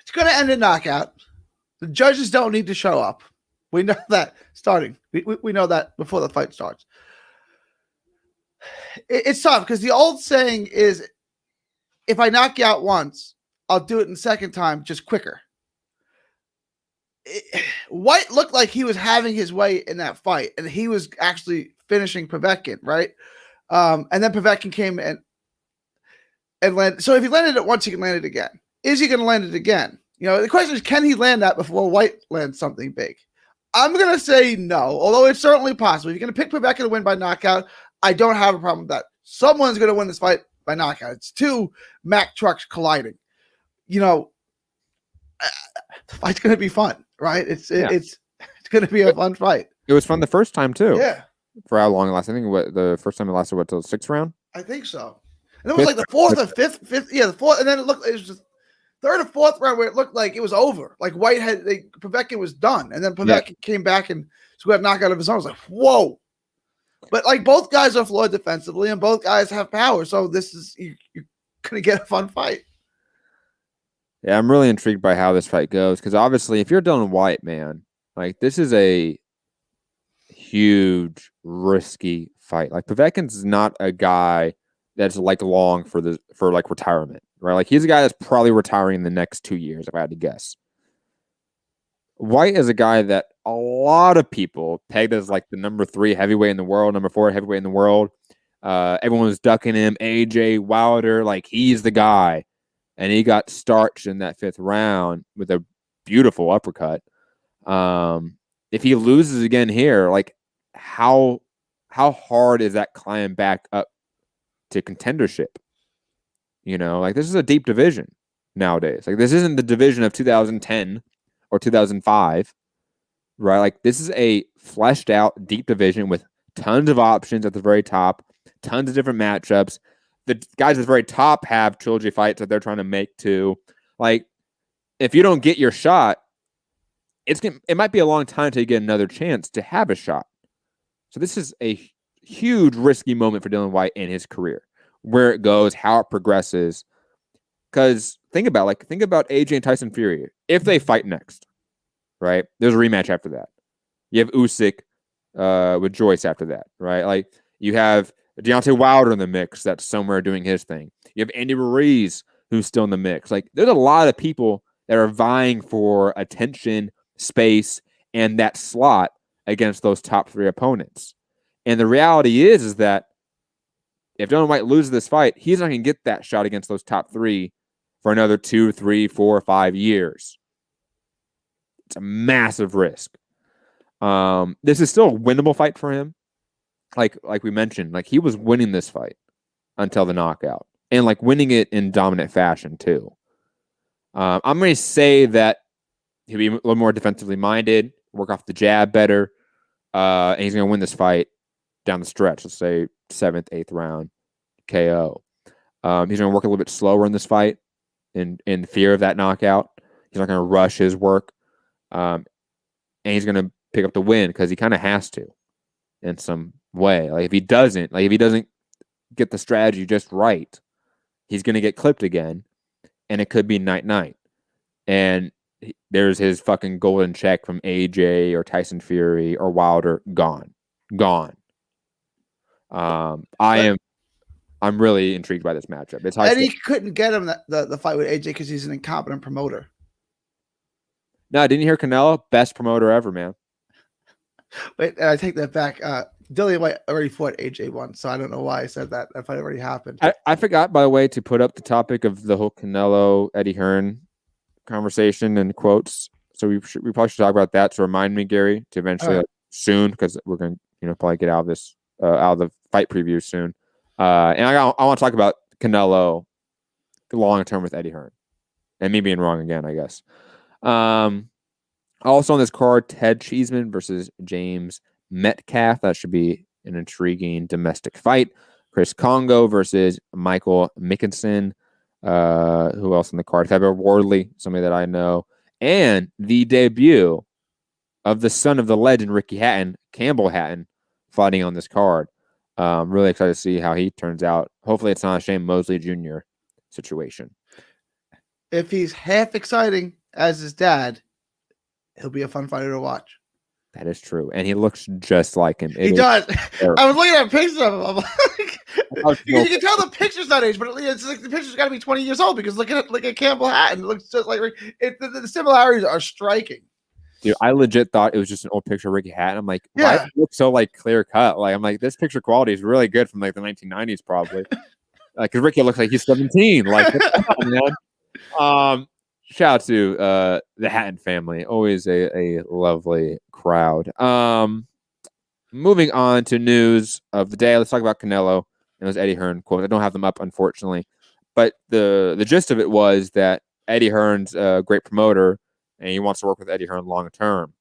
B: It's going to end in knockout. The judges don't need to show up. We know that starting. We know that before the fight starts. It's tough because the old saying is, if I knock you out once, I'll do it in the second time, just quicker. Whyte looked like he was having his way in that fight, and he was actually finishing Povetkin, right? And then Povetkin came and landed. So if he landed it once, he can land it again. Is he going to land it again? You know, the question is, can he land that before Whyte lands something big? I'm going to say no, although it's certainly possible. If you're going to pick Povetkin to win by knockout, I don't have a problem with that. Someone's going to win this fight by knockout. It's two Mack trucks colliding. You know, the fight's going to be fun, right? It's going to be a fun fight.
A: It was fun the first time too.
B: Yeah.
A: For how long it lasted? I think the first time it lasted till the 6th round.
B: I think so. And it was like the fourth or fifth. Yeah, the fourth, and then it was just third or fourth round where it looked like it was over. Like Whyte Povetkin was done, and then Povetkin came back and scored a knockout of his own. I was like, whoa! But like both guys are flawed defensively, and both guys have power, so this is you're gonna get a fun fight.
A: Yeah, I'm really intrigued by how this fight goes because obviously, if you're Dylan Whyte, man, like this is a huge, risky fight. Like Povetkin's not a guy that's like long for like retirement, right? Like he's a guy that's probably retiring in the next 2 years, if I had to guess. Whyte is a guy that a lot of people pegged as like the number 3 heavyweight in the world, number 4 heavyweight in the world. Everyone was ducking him. AJ Wilder, like he's the guy, and he got starched in that 5th round with a beautiful uppercut. If he loses again here, like how hard is that climb back up to contendership? You know, like this is a deep division nowadays. Like this isn't the division of 2010 or 2005, right? Like this is a fleshed out deep division with tons of options at the very top, tons of different matchups. The guys at the very top have trilogy fights that they're trying to make too. Like if you don't get your shot, it might be a long time till you get another chance to have a shot. So this is a huge risky moment for Dylan Whyte in his career, where it goes, how it progresses. Because think about AJ and Tyson Fury. If they fight next, right? There's a rematch after that. You have Usyk with Joyce after that, right? Like you have Deontay Wilder in the mix that's somewhere doing his thing. You have Andy Ruiz who's still in the mix. Like there's a lot of people that are vying for attention, space, and that slot against those top 3 opponents. And the reality is that if Dylan Whyte loses this fight, he's not going to get that shot against those top 3 for another 2, 3, 4, 5 years. It's a massive risk. This is still a winnable fight for him. Like we mentioned, like he was winning this fight until the knockout, and like winning it in dominant fashion too. I'm going to say that he'll be a little more defensively minded, work off the jab better, and he's going to win this fight down the stretch. Let's say 7th, 8th round KO. He's going to work a little bit slower in this fight in fear of that knockout. He's not going to rush his work, and he's going to pick up the win because he kind of has to in some way. Like if he doesn't get the strategy just right, he's going to get clipped again, and it could be night. And there's his fucking golden check from AJ or Tyson Fury or Wilder gone. I'm really intrigued by this matchup. It's high.
B: And he couldn't get him the fight with AJ because he's an incompetent promoter.
A: No, didn't you hear Canelo? Best promoter ever, man.
B: Wait, I take that back. Dillian Whyte already fought AJ once, so I don't know why I said that. That fight already happened.
A: I forgot, by the way, to put up the topic of the whole Canelo Eddie Hearn conversation and quotes. So we probably should talk about that to remind me, Gary, to eventually soon, because we're going to probably get out of this out of the fight preview soon. And I want to talk about Canelo long term with Eddie Hearn, and me being wrong again, I guess. Also on this card, Ted Cheeseman versus James Metcalf. That should be an intriguing domestic fight. Chris Congo versus Michael Mickinson. Who else on the card? Faber Wardley, somebody that I know. And the debut of the son of the legend, Ricky Hatton, Campbell Hatton, fighting on this card. Really excited to see how he turns out. Hopefully it's not a Shane Mosley Jr. situation.
B: If he's half exciting as his dad, he'll be a fun fighter to watch.
A: That is true. And he looks just like him.
B: He does. I was looking at pictures of him. I'm like, you can tell the picture's not age, but it's like the picture's got to be 20 years old because look at Campbell Hatton. It looks just like the similarities are striking.
A: Dude, I legit thought it was just an old picture of Ricky Hatton. I'm like, why does it look so like clear cut? Like, I'm like, this picture quality is really good from like the 1990s, probably. Because Ricky looks like he's 17. Like, man. Shout out to the Hatton family. Always a lovely crowd. Moving on to news of the day. Let's talk about Canelo and those Eddie Hearn quotes. I don't have them up, unfortunately. But the gist of it was that Eddie Hearn's a great promoter, and he wants to work with Eddie Hearn long term.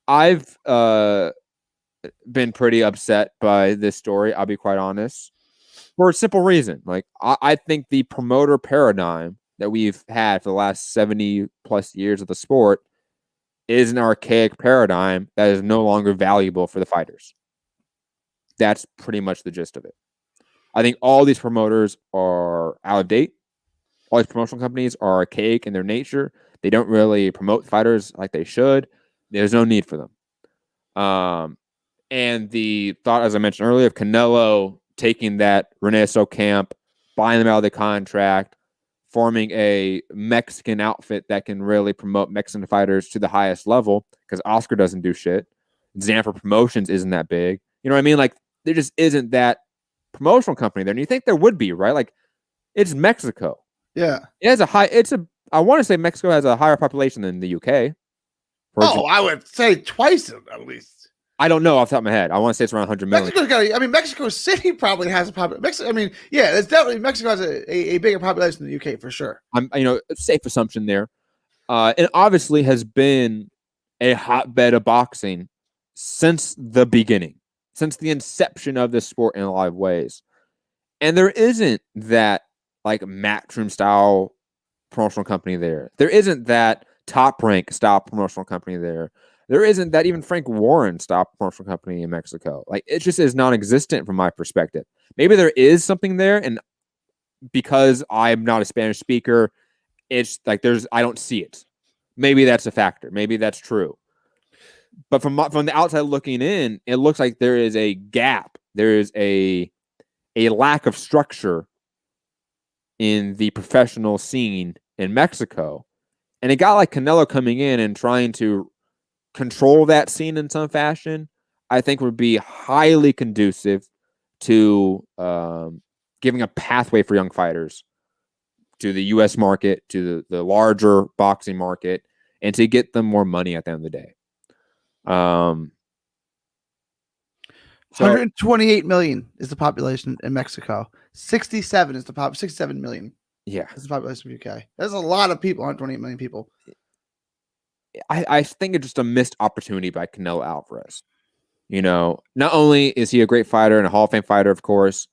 A: I've been pretty upset by this story, I'll be quite honest. For a simple reason. Like, I think the promoter paradigm that we've had for the last 70 plus years of the sport is an archaic paradigm that is no longer valuable for the fighters. That's pretty much the gist of it. I think all these promoters are out of date. All these promotional companies are archaic in their nature. They don't really promote fighters like they should. There's no need for them. And the thought, as I mentioned earlier, of Canelo taking that Renato camp, buying them out of the contract, forming a Mexican outfit that can really promote Mexican fighters to the highest level, because Oscar doesn't do shit. Zanfer Promotions isn't that big. You know what I mean? Like, there just isn't that promotional company there. And you think there would be, right? Like, it's Mexico.
B: Yeah.
A: It has I want to say Mexico has a higher population than the UK.
B: I would say twice at least.
A: I don't know off the top of my head. I want to say it's around 100 million.
B: Mexico City probably has a population. It's definitely Mexico has a bigger population than the UK for sure.
A: Safe assumption there. It obviously has been a hotbed of boxing since the beginning, since the inception of this sport in a lot of ways. And there isn't that like Matchroom style promotional company there. There isn't that Top Rank style promotional company there. There isn't that even Frank Warren style promotional company in Mexico. Like, it just is non-existent from my perspective. Maybe there is something there, and because I'm not a Spanish speaker, it's like I don't see it. Maybe that's a factor. Maybe that's true. But from the outside looking in, it looks like there is a gap. There is a lack of structure in the professional scene in Mexico. And a guy like Canelo coming in and trying to control that scene in some fashion, I think would be highly conducive to giving a pathway for young fighters to the U.S. market, to the larger boxing market, and to get them more money at the end of the day.
B: 128 million is the population in Mexico. 67 is the 67 million.
A: Yeah,
B: is the population of UK. There's a lot of people. 128 million people.
A: I think it's just a missed opportunity by Canelo Alvarez. Not only is he a great fighter and a Hall of Fame fighter, of course,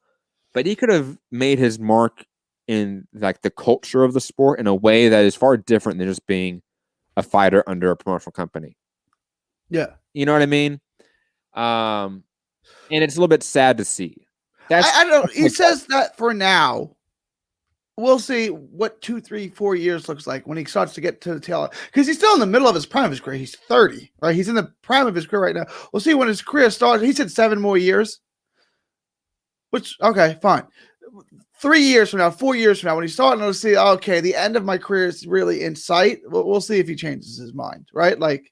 A: but he could have made his mark in like the culture of the sport in a way that is far different than just being a fighter under a promotional company.
B: Yeah.
A: You know what I mean? And it's a little bit sad to see.
B: I don't know. He says that for now. We'll see what 2, 3, 4 years looks like when he starts to get to the tail end. Because he's still in the middle of his prime of his career. He's 30, right? He's in the prime of his career right now. We'll see when his career starts. He said 7 more years. Which, okay, fine. 3 years from now, 4 years from now, when he's starting to see, okay, the end of my career is really in sight, we'll see if he changes his mind, right? Like,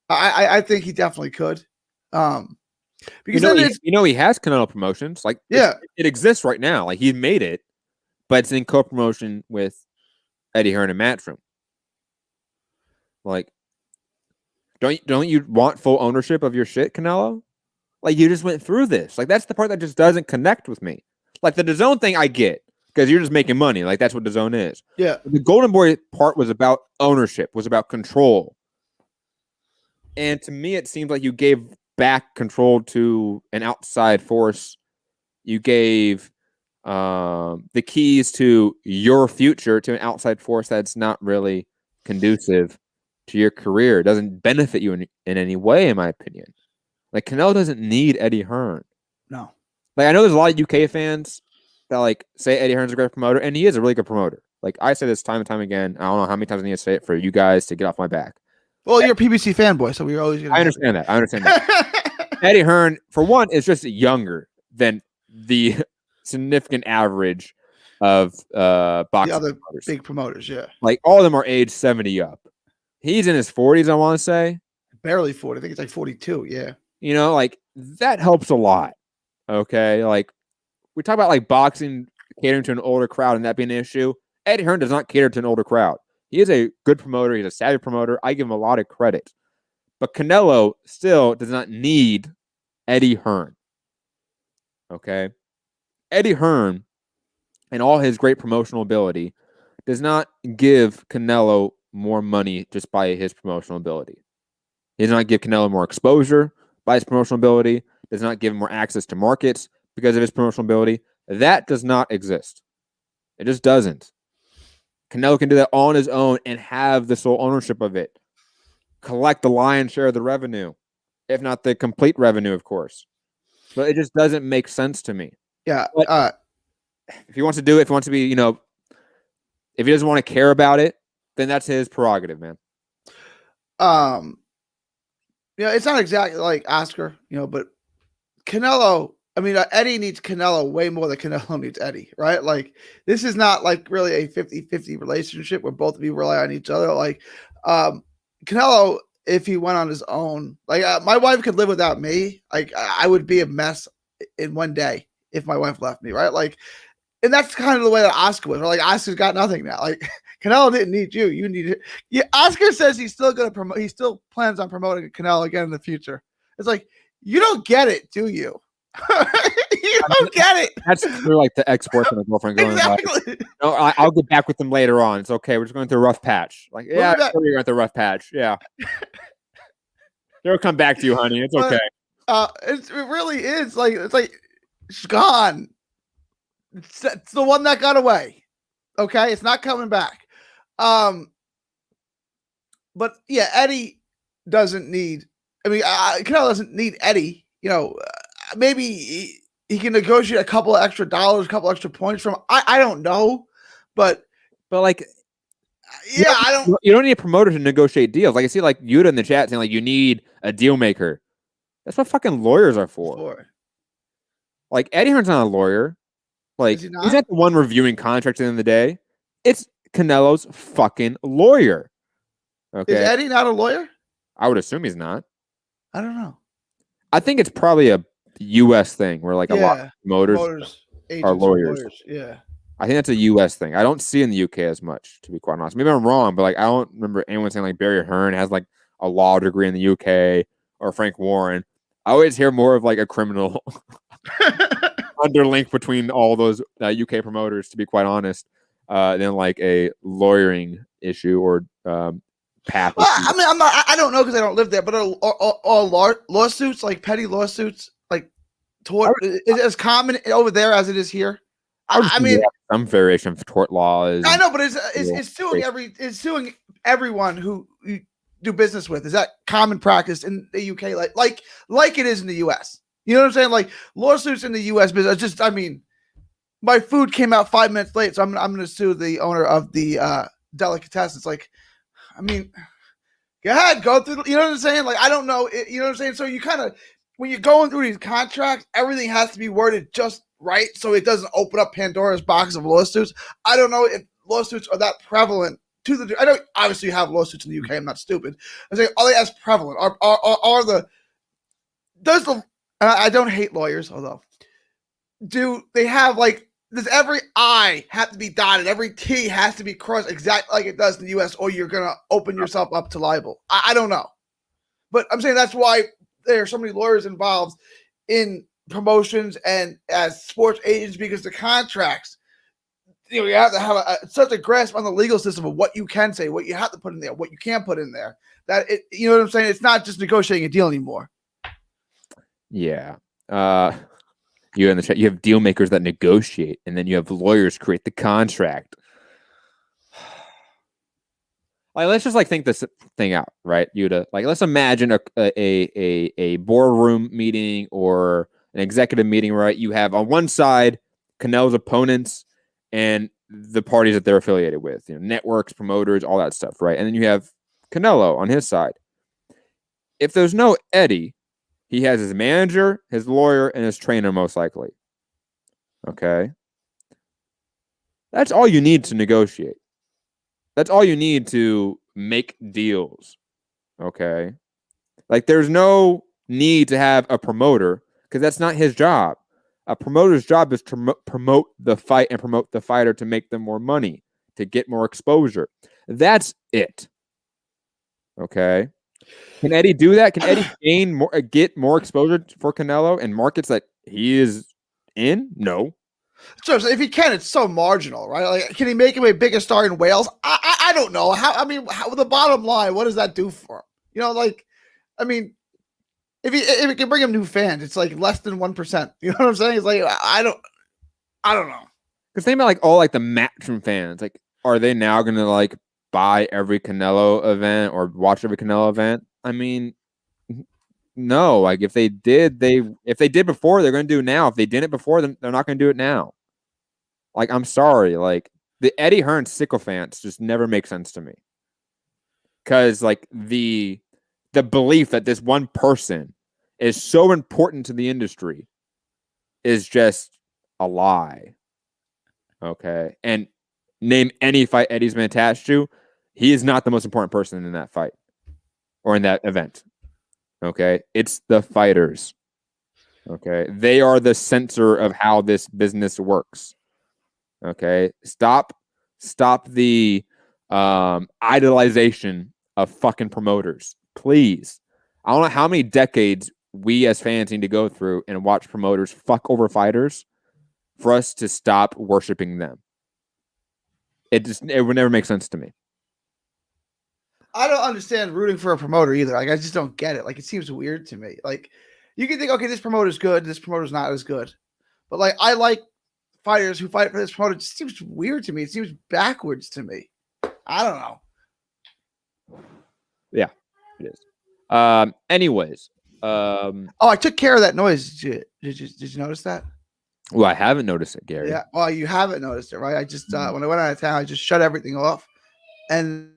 B: I think he definitely could. Because
A: he has Canelo promotions. Like, it exists right now. Like, he made it, but it's in co-promotion with Eddie Hearn and Matchroom. Like, don't you want full ownership of your shit, Canelo? Like, you just went through this. Like, that's the part that just doesn't connect with me. Like, the DAZN thing, I get, because you're just making money. Like, that's what DAZN is.
B: Yeah.
A: The Golden Boy part was about ownership, was about control. And to me, it seems like you gave back control to an outside force. You gave the keys to your future to an outside force that's not really conducive to your career. It doesn't benefit you in any way, in my opinion. Like, Canelo doesn't need Eddie Hearn.
B: No.
A: Like, I know there's a lot of UK fans that, like, say Eddie Hearn's a great promoter, and he is a really good promoter. Like, I say this time and time again. I don't know how many times I need to say it for you guys to get off my back.
B: Well, you're a PBC fanboy, so we're always going to.
A: I understand that. Eddie Hearn, for one, is just younger than the significant average of boxing
B: the other
A: promoters.
B: Big promoters, yeah.
A: Like, all of them are age 70 up. He's in his 40s, I want to say.
B: Barely 40. I think it's like 42, yeah.
A: You know, like, that helps a lot. Okay? Like, we talk about, like, boxing catering to an older crowd and that being an issue. Eddie Hearn does not cater to an older crowd. He is a good promoter. He's a savvy promoter. I give him a lot of credit. But Canelo still does not need Eddie Hearn. Okay? Eddie Hearn and all his great promotional ability does not give Canelo more money just by his promotional ability. He does not give Canelo more exposure by his promotional ability. Does not give him more access to markets because of his promotional ability. That does not exist. It just doesn't. Canelo can do that on his own and have the sole ownership of it. Collect the lion's share of the revenue, if not the complete revenue, of course. But it just doesn't make sense to me.
B: Yeah.
A: If he wants to do it, if he wants to be, if he doesn't want to care about it, then that's his prerogative, man.
B: It's not exactly like Oscar, but Canelo, Eddie needs Canelo way more than Canelo needs Eddie, right? Like, this is not like really a 50-50 relationship where both of you rely on each other. Like, Canelo, if he went on his own, like, my wife could live without me. Like, I would be a mess in one day if my wife left me, right? Like, and that's kind of the way that Oscar was. Like, Oscar's got nothing now. Like, Canelo didn't need you. You need it. Yeah, Oscar says he's still going to promote. He still plans on promoting Canelo again in the future. It's like, you don't get it, do you? You don't get it.
A: That's for like the ex-boyfriend or girlfriend going,
B: exactly.
A: Like, no, I'll get back with them later on. It's okay. We're just going through a rough patch. Like, yeah, you're going through a rough patch. Yeah. They'll come back to you, honey. It's okay.
B: It really is. Like, it's like, she's gone. It's the one that got away. Okay. It's not coming back. But yeah, Eddie doesn't need, Canelo doesn't need Eddie. Maybe he can negotiate a couple of extra dollars, a couple extra points from. I don't know, but
A: like,
B: yeah,
A: You don't need a promoter to negotiate deals. Like, I see like Yuta in the chat saying like you need a deal maker. That's what fucking lawyers are for. Like, Eddie Hearn's not a lawyer. Like, he's not the one reviewing contracts at the end of the day. It's Canelo's fucking lawyer. Okay,
B: is Eddie not a lawyer?
A: I would assume he's not.
B: I don't know.
A: I think it's probably a U.S. thing where like a lot of promoters are lawyers.
B: Yeah,
A: I think that's a U.S. thing. I don't see it in the U.K. as much, to be quite honest. Maybe I'm wrong, but like I don't remember anyone saying like Barry Hearn has like a law degree in the U.K. or Frank Warren. I always hear more of like a criminal underlink between all those UK promoters, to be quite honest, than like a lawyering issue or path.
B: Well, I don't know because I don't live there, but are lawsuits, like petty lawsuits, like is as common over there as it is here?
A: Some variation of tort law is.
B: I know, but it's suing everyone who you do business with. Is that common practice in the UK, like it is in the US? You know what I'm saying? Like, lawsuits in the US business. My food came out 5 minutes late, so I'm going to sue the owner of the delicatessen. It's like, go ahead, go through. You know what I'm saying? Like, I don't know. You know what I'm saying? So you kind of, when you're going through these contracts, everything has to be worded just right so it doesn't open up Pandora's box of lawsuits. I don't know if lawsuits are that prevalent I know obviously you have lawsuits in the UK. I'm not stupid. I'm saying, are they as prevalent? I don't hate lawyers, although do they have like, does every I have to be dotted, every T has to be crossed exactly like it does in the US, or you're gonna open yourself up to libel? I don't know, but I'm saying that's why there are so many lawyers involved in promotions and as sports agents, because the contracts, you have to have such a grasp on the legal system of what you can say, what you have to put in there, what you can't put in there. That it, you know what I'm saying? It's not just negotiating a deal anymore.
A: Yeah. You in the chat, you have deal makers that negotiate, and then you have lawyers create the contract. Like, let's just like think this thing out, right? Let's imagine a boardroom meeting or an executive meeting, right? You have on one side Canelo's opponents and the parties that they're affiliated with, networks, promoters, all that stuff, right? And then you have Canelo on his side. If there's no Eddie, he has his manager, his lawyer, and his trainer, most likely. Okay? That's all you need to negotiate. That's all you need to make deals. Okay? Like, there's no need to have a promoter, because that's not his job. A promoter's job is to promote the fight and promote the fighter to make them more money, to get more exposure. That's it. Okay? Can Eddie do that? Can Eddie get more exposure for Canelo in markets that he is in? No.
B: So if he can, it's so marginal, right? Like, can he make him a bigger star in Wales? I don't know. The bottom line, what does that do for him? If he can bring him new fans, it's like less than 1%. You know what I'm saying? It's like I don't know.
A: Because think about like all like the Matchroom fans. Like, are they now gonna like buy every Canelo event or watch every Canelo event? I mean, no. Like, if they did before, they're gonna do it now. If they didn't before, then they're not gonna do it now. Like, I'm sorry. Like, the Eddie Hearns sycophants just never make sense to me. Because like the belief that this one person is so important to the industry is just a lie. Okay. And name any fight Eddie's been attached to, he is not the most important person in that fight or in that event. Okay. It's the fighters. Okay. They are the center of how this business works. Okay. Stop the idolization of fucking promoters. Please. I don't know how many decades we as fans need to go through and watch promoters fuck over fighters for us to stop worshiping them. It would never make sense to me.
B: I don't understand rooting for a promoter either. Like, I just don't get it. Like, it seems weird to me. Like, you can think, okay, this promoter's good, this promoter's not as good. But like, I like fighters who fight for this promoter. It just seems weird to me. It seems backwards to me. I don't know.
A: Yeah, it is. Anyways.
B: I took care of that noise. Did you notice that?
A: Well, I haven't noticed it, Gary.
B: Yeah. Well, you haven't noticed it, right? I just when I went out of town, I just shut everything off and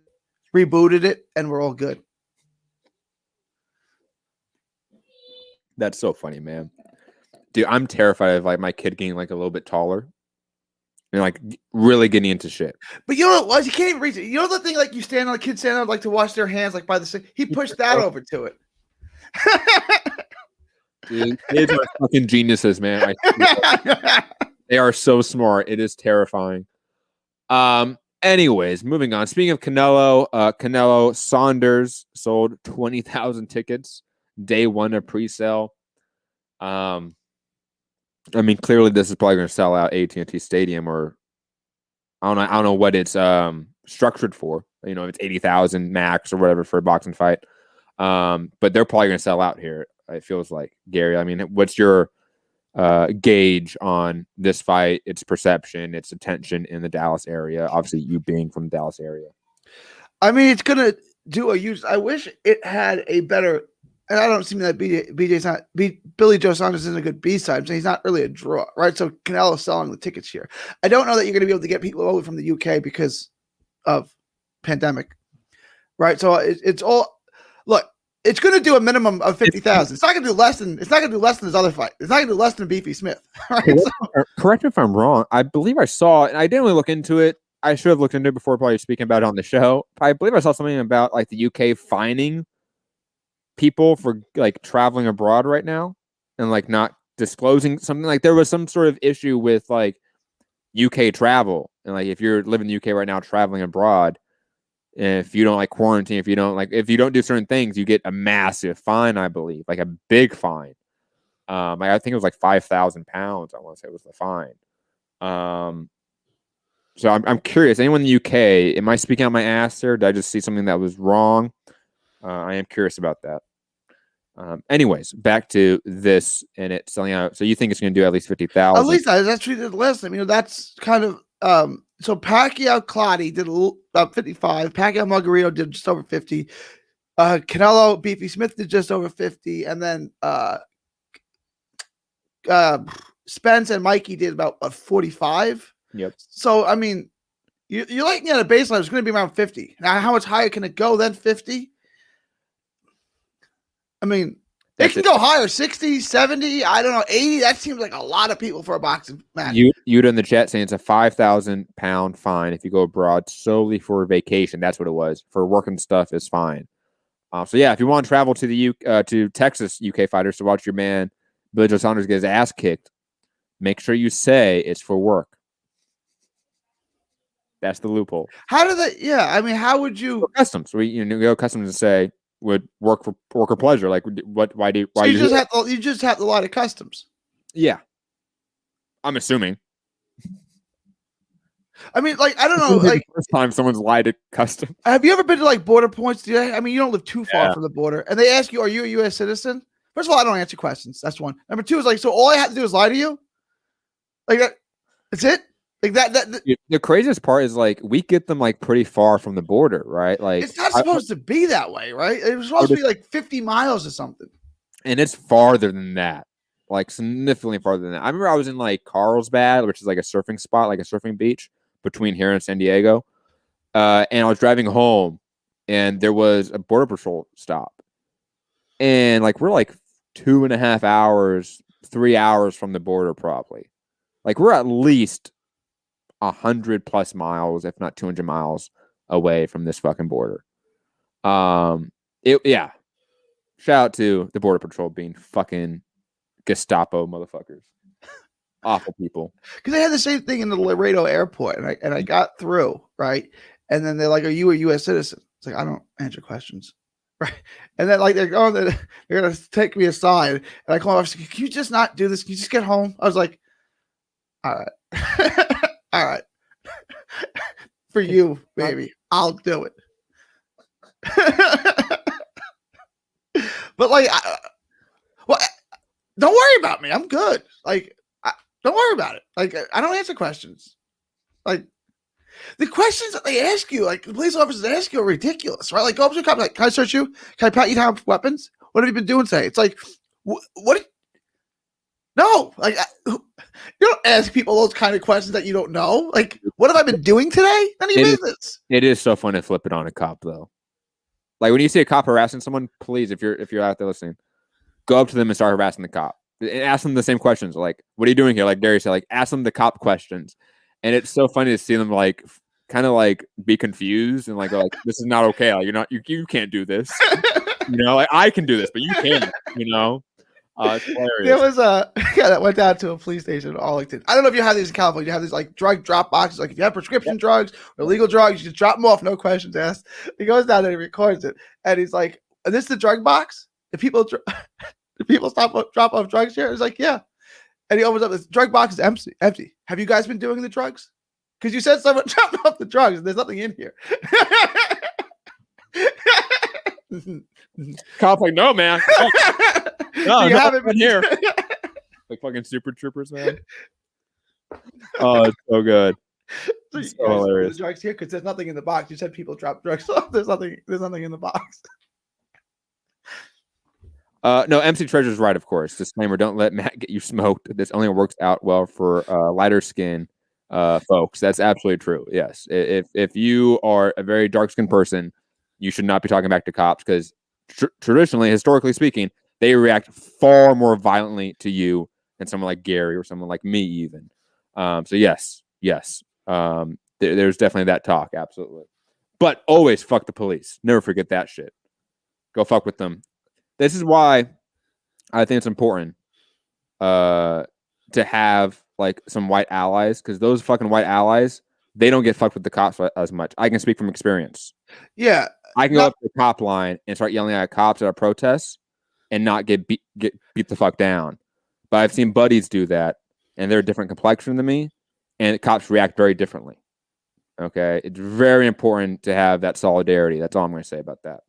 B: rebooted it, and we're all good.
A: That's so funny, man. Dude, I'm terrified of like my kid getting like a little bit taller and like really getting into shit.
B: But you know what it was? You can't even reach it. You know the thing, like you stand on, the kids stand on, like to wash their hands, like by the sink. He pushed that over to it.
A: Dude, kids are fucking geniuses, man. They are so smart. It is terrifying. Anyways, moving on. Speaking of Canelo Saunders sold 20,000 tickets day one of pre-sale. I mean, clearly this is probably going to sell out AT&T Stadium, or I don't know what it's structured for. If it's 80,000 max or whatever for a boxing fight. But they're probably going to sell out here. It feels like, Gary. I mean, what's your gauge on this fight, its perception, its attention in the Dallas area? Obviously, you being from the Dallas area.
B: I mean, it's gonna do a huge. I wish it had a better. And I don't see that Billy Joe Saunders isn't a good B-side. So he's not really a draw, right? So Canelo's selling the tickets here. I don't know that you're going to be able to get people over from the UK because of pandemic, right? So it's all. Look, it's going to do a minimum of 50,000. It's not going to do less than. It's not going to do less than his other fight. It's not going to do less than Beefy Smith. Right?
A: Correct me if I'm wrong. I believe I saw, and I didn't really look into it. I should have looked into it before probably speaking about it on the show. I believe I saw something about like the UK fining people for like traveling abroad right now and like not disclosing something. Like there was some sort of issue with like UK travel, and like if you're living in the UK right now traveling abroad, if you don't like quarantine, if you don't do certain things, you get a massive fine, I believe, like a big fine. I think it was like £5,000. I want to say was the fine. So I'm curious. Anyone in the UK, am I speaking on my ass there? Did I just see something that was wrong? I am curious about that. Anyways, back to this and it selling out. So you think it's going to do at least 50,000?
B: At least that's what did last time. That's kind of so Pacquiao Clottey did about 55. Pacquiao Margarito did just over 50. Canelo Beefy Smith did just over 50, and then Spence and Mikey did about 45.
A: Yep.
B: So I mean, you're looking at a baseline. It's going to be around 50. Now, how much higher can it go than 50? I mean, it can go higher, 60, 70, I don't know, 80. That seems like a lot of people for a boxing match.
A: You'd in the chat saying it's a £5,000 fine if you go abroad solely for vacation. That's what it was. For working stuff is fine. So yeah, if you want to travel to to Texas UK fighters to watch your man Billy Joe Saunders get his ass kicked, make sure you say it's for work. That's the loophole.
B: How do they? Yeah, I mean, how would you?
A: For customs. We go customs and say would work or pleasure. Like what? Why do? Why
B: so you just have to lie to customs.
A: Yeah, I'm assuming.
B: I mean, like I don't know. Like
A: first time someone's lied to customs.
B: Have you ever been to like border points? I mean, you don't live too far from the border, and they ask you, "Are you a U.S. citizen?" First of all, I don't answer questions. That's one. Number two is like, so all I have to do is lie to you. Like that. That's it. Like that.
A: The craziest part is like we get them like pretty far from the border, right? Like
B: it's not supposed to be that way, right? It was supposed to be like 50 miles or something.
A: And it's farther than that, like significantly farther than that. I remember I was in like Carlsbad, which is like a surfing spot, like a surfing beach between here and San Diego, and I was driving home, and there was a border patrol stop, and like we're like 2.5 hours, 3 hours from the border, probably. Like we're at least 100+ miles, if not 200 miles away from this fucking border. Yeah. Shout out to the Border Patrol being fucking Gestapo motherfuckers. Awful people.
B: Because they had the same thing in the Laredo airport, and I got through, right? And then they're like, "Are you a U.S. citizen?" It's like, I don't answer questions. Right. And then like they're gonna take me aside, and I call my officer, "Can you just not do this? Can you just get home?" I was like, all right. All right. For you, baby. I'll do it. But like don't worry about me. I'm good. Like don't worry about it. Like I don't answer questions. Like the questions that they ask you, like the police officers ask you, are ridiculous, right? Like go up to a cop, like, can I search you? Can I pat you down for weapons? What have you been doing today? It's like, what? No, like you don't ask people those kind of questions that you don't know. Like, what have I been doing today? None of your business.
A: It is so fun to flip it on a cop, though. Like when you see a cop harassing someone, please, if you're out there listening, go up to them and start harassing the cop. And ask them the same questions. Like, what are you doing here? Like Darius said, like ask them the cop questions. And it's so funny to see them like kind of like be confused and like go like, this is not okay. Like you can't do this. Like I can do this, but you can't. It's hilarious.
B: There was a guy that went down to a police station in Arlington. I don't know if you have these in California. You have these like drug drop boxes. Like if you have prescription drugs or illegal drugs, you just drop them off, no questions asked. He goes down there and records it, and he's like, "Is this the drug box? The people drop off drugs here?" He's like, "Yeah." And he opens up, the drug box is empty. Have you guys been doing the drugs? Because you said someone dropped off the drugs, and there's nothing in here.
A: Cop's like, no, man. No,
B: you haven't been
A: here. Like fucking Super Troopers, man. Oh, it's so good.
B: It's so hilarious. The drugs here because there's nothing in the box. You said people drop drugs off. There's nothing in the box.
A: No, MC Treasure's right, of course. Disclaimer: don't let Matt get you smoked. This only works out well for lighter skin folks. That's absolutely true. Yes, if you are a very dark skinned person, you should not be talking back to cops because traditionally, historically speaking, they react far more violently to you than someone like Gary or someone like me, even. So yes. there's definitely that talk, absolutely. But always fuck the police. Never forget that shit. Go fuck with them. This is why I think it's important to have like some white allies, because those fucking white allies, they don't get fucked with the cops as much. I can speak from experience.
B: Yeah.
A: I can go up to the cop line and start yelling at cops at a protest and not get beat the fuck down. But I've seen buddies do that, and they're a different complexion than me, and cops react very differently. Okay? It's very important to have that solidarity. That's all I'm going to say about that.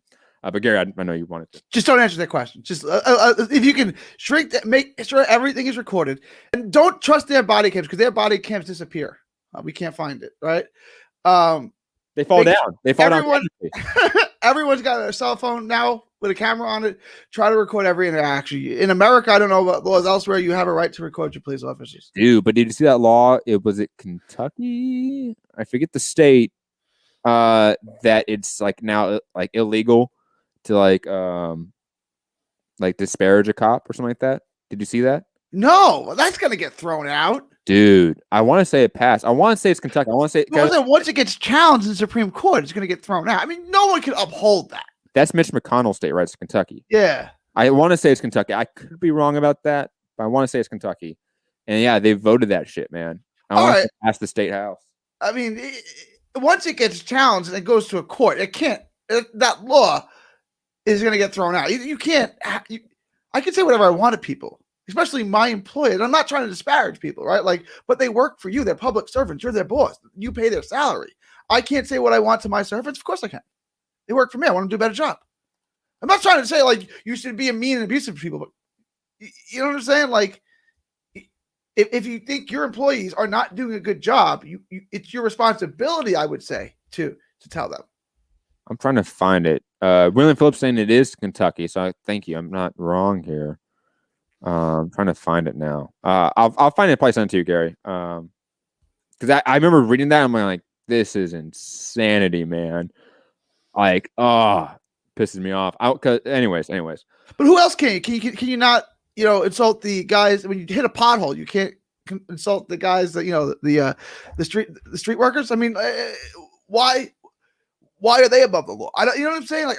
A: But Gary, I know you wanted to.
B: Just don't answer that question. Just if you can shrink that, make sure everything is recorded, and don't trust their body cams because their body cams disappear. We can't find it, right?
A: They fall down. They fall down.
B: Everyone's got a cell phone now with a camera on it. Try to record every interaction. In America, I don't know about laws elsewhere. You have a right to record your police officers.
A: Dude, but did you see that law? Was it Kentucky? I forget the state. That it's like now like illegal to like disparage a cop or something like that. Did you see that?
B: No, that's gonna get thrown out.
A: Dude, I want to say it passed. I want to say it's Kentucky. I want to say
B: once it gets challenged in the Supreme Court, it's going to get thrown out. I mean, no one can uphold that.
A: That's Mitch McConnell's state rights to Kentucky.
B: Yeah.
A: I want to say it's Kentucky. I could be wrong about that, but I want to say it's Kentucky. And yeah, they voted that shit, man. I want to pass the state house.
B: I mean, once it gets challenged and it goes to a court, it can't. That law is going to get thrown out. You can't. I can say whatever I want to people. Especially my employees. I'm not trying to disparage people, right? Like, but they work for you. They're public servants. You're their boss. You pay their salary. I can't say what I want to my servants. Of course I can. They work for me. I want them to do a better job. I'm not trying to say like you should be mean and abusive to people, but you know what I'm saying? Like, if you think your employees are not doing a good job, it's your responsibility, I would say, to tell them.
A: I'm trying to find it. William Phillips saying it is Kentucky, so thank you. I'm not wrong here. I'm trying to find it now. I'll find it. Probably send it to you, Gary. Because I remember reading that. I'm like, this is insanity, man. Like, pisses me off. Anyways.
B: But who else can you not insult the guys when you hit a pothole? You can't insult the guys that the street workers. I mean, why are they above the law? I don't. You know what I'm saying? Like,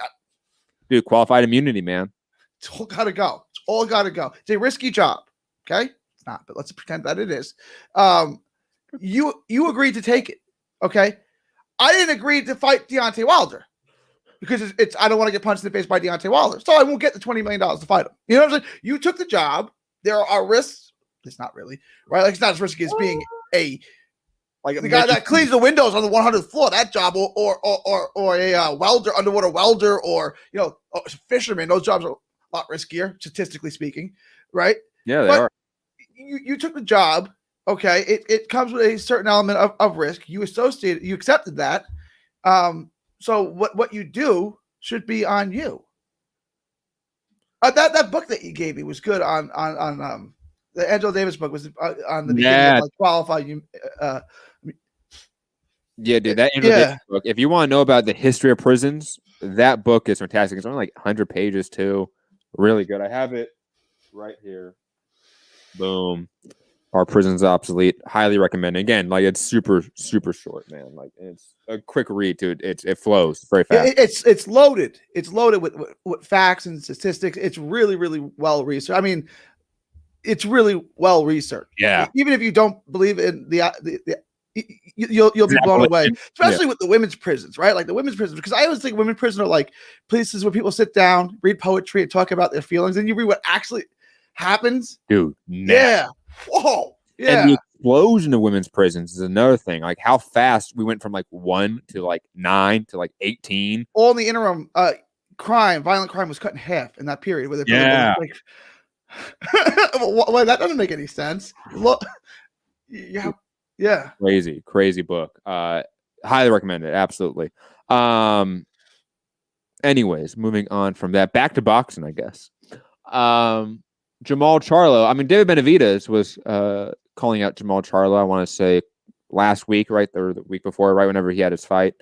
A: dude, qualified immunity, man.
B: It's all gotta go. It's all gotta go. It's a risky job. Okay, it's not, but let's pretend that it is. You agreed to take it. Okay, I didn't agree to fight Deontay Wilder because it's I don't want to get punched in the face by Deontay Wilder, so I won't get the $20 million to fight him. You know what I'm saying? You took the job. There are risks. It's not really right. Like it's not as risky as being the guy that cleans the windows on the 100th floor. That job, or a welder, underwater welder, or a fisherman. Those jobs are a lot riskier, statistically speaking, right?
A: Yeah, they are.
B: You took the job, okay? It comes with a certain element of risk. You accepted that. So what you do should be on you. That book that you gave me was good on the Angela Davis book was on the beginning of like qualified.
A: Yeah, dude, that Angela Davis book. If you want to know about the history of prisons, that book is fantastic. It's only like 100 pages too. Really good. I have it right here. Boom. Our Prison's Obsolete. Highly recommend. Again, like it's super, super short, man. Like it's a quick read, dude. It flows very fast.
B: It's loaded. It's loaded with facts and statistics. It's really, really well researched. I mean, it's really well researched.
A: Yeah.
B: Even if you don't believe in you'll be blown away, especially with the women's prisons, right? Like the women's prisons, because I always think women's prisons are like places where people sit down, read poetry, and talk about their feelings, and you read what actually happens.
A: Dude,
B: yeah. Whoa. Yeah.
A: And the explosion of women's prisons is another thing. Like how fast we went from like 1 to like 9 to like 18.
B: All in the interim, violent crime was cut in half in that period. Well, that doesn't make any sense. Look, yeah.
A: Crazy book. Highly recommend it. Absolutely. Anyways, moving on from that, back to boxing, I guess. Jamal Charlo. I mean, David Benavidez was calling out Jamal Charlo, I want to say last week, right? Or the week before, right whenever he had his fight.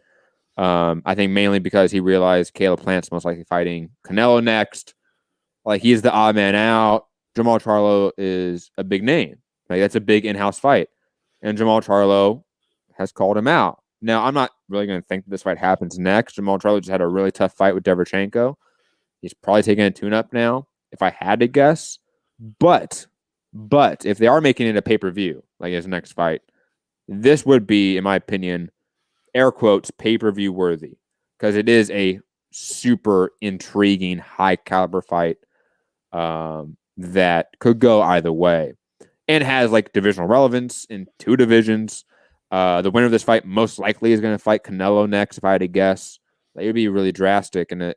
A: I think mainly because he realized Caleb Plant's most likely fighting Canelo next. Like, he's the odd man out. Jamal Charlo is a big name. Like, that's a big in-house fight. And Jamal Charlo has called him out. Now, I'm not really going to think that this fight happens next. Jamal Charlo just had a really tough fight with Derevchenko. He's probably taking a tune-up now, if I had to guess. But if they are making it a pay-per-view, like his next fight, this would be, in my opinion, air quotes, pay-per-view worthy, because it is a super intriguing, high-caliber fight that could go either way and has like divisional relevance in 2 divisions. The winner of this fight most likely is going to fight Canelo next, if I had to guess. It would be really drastic and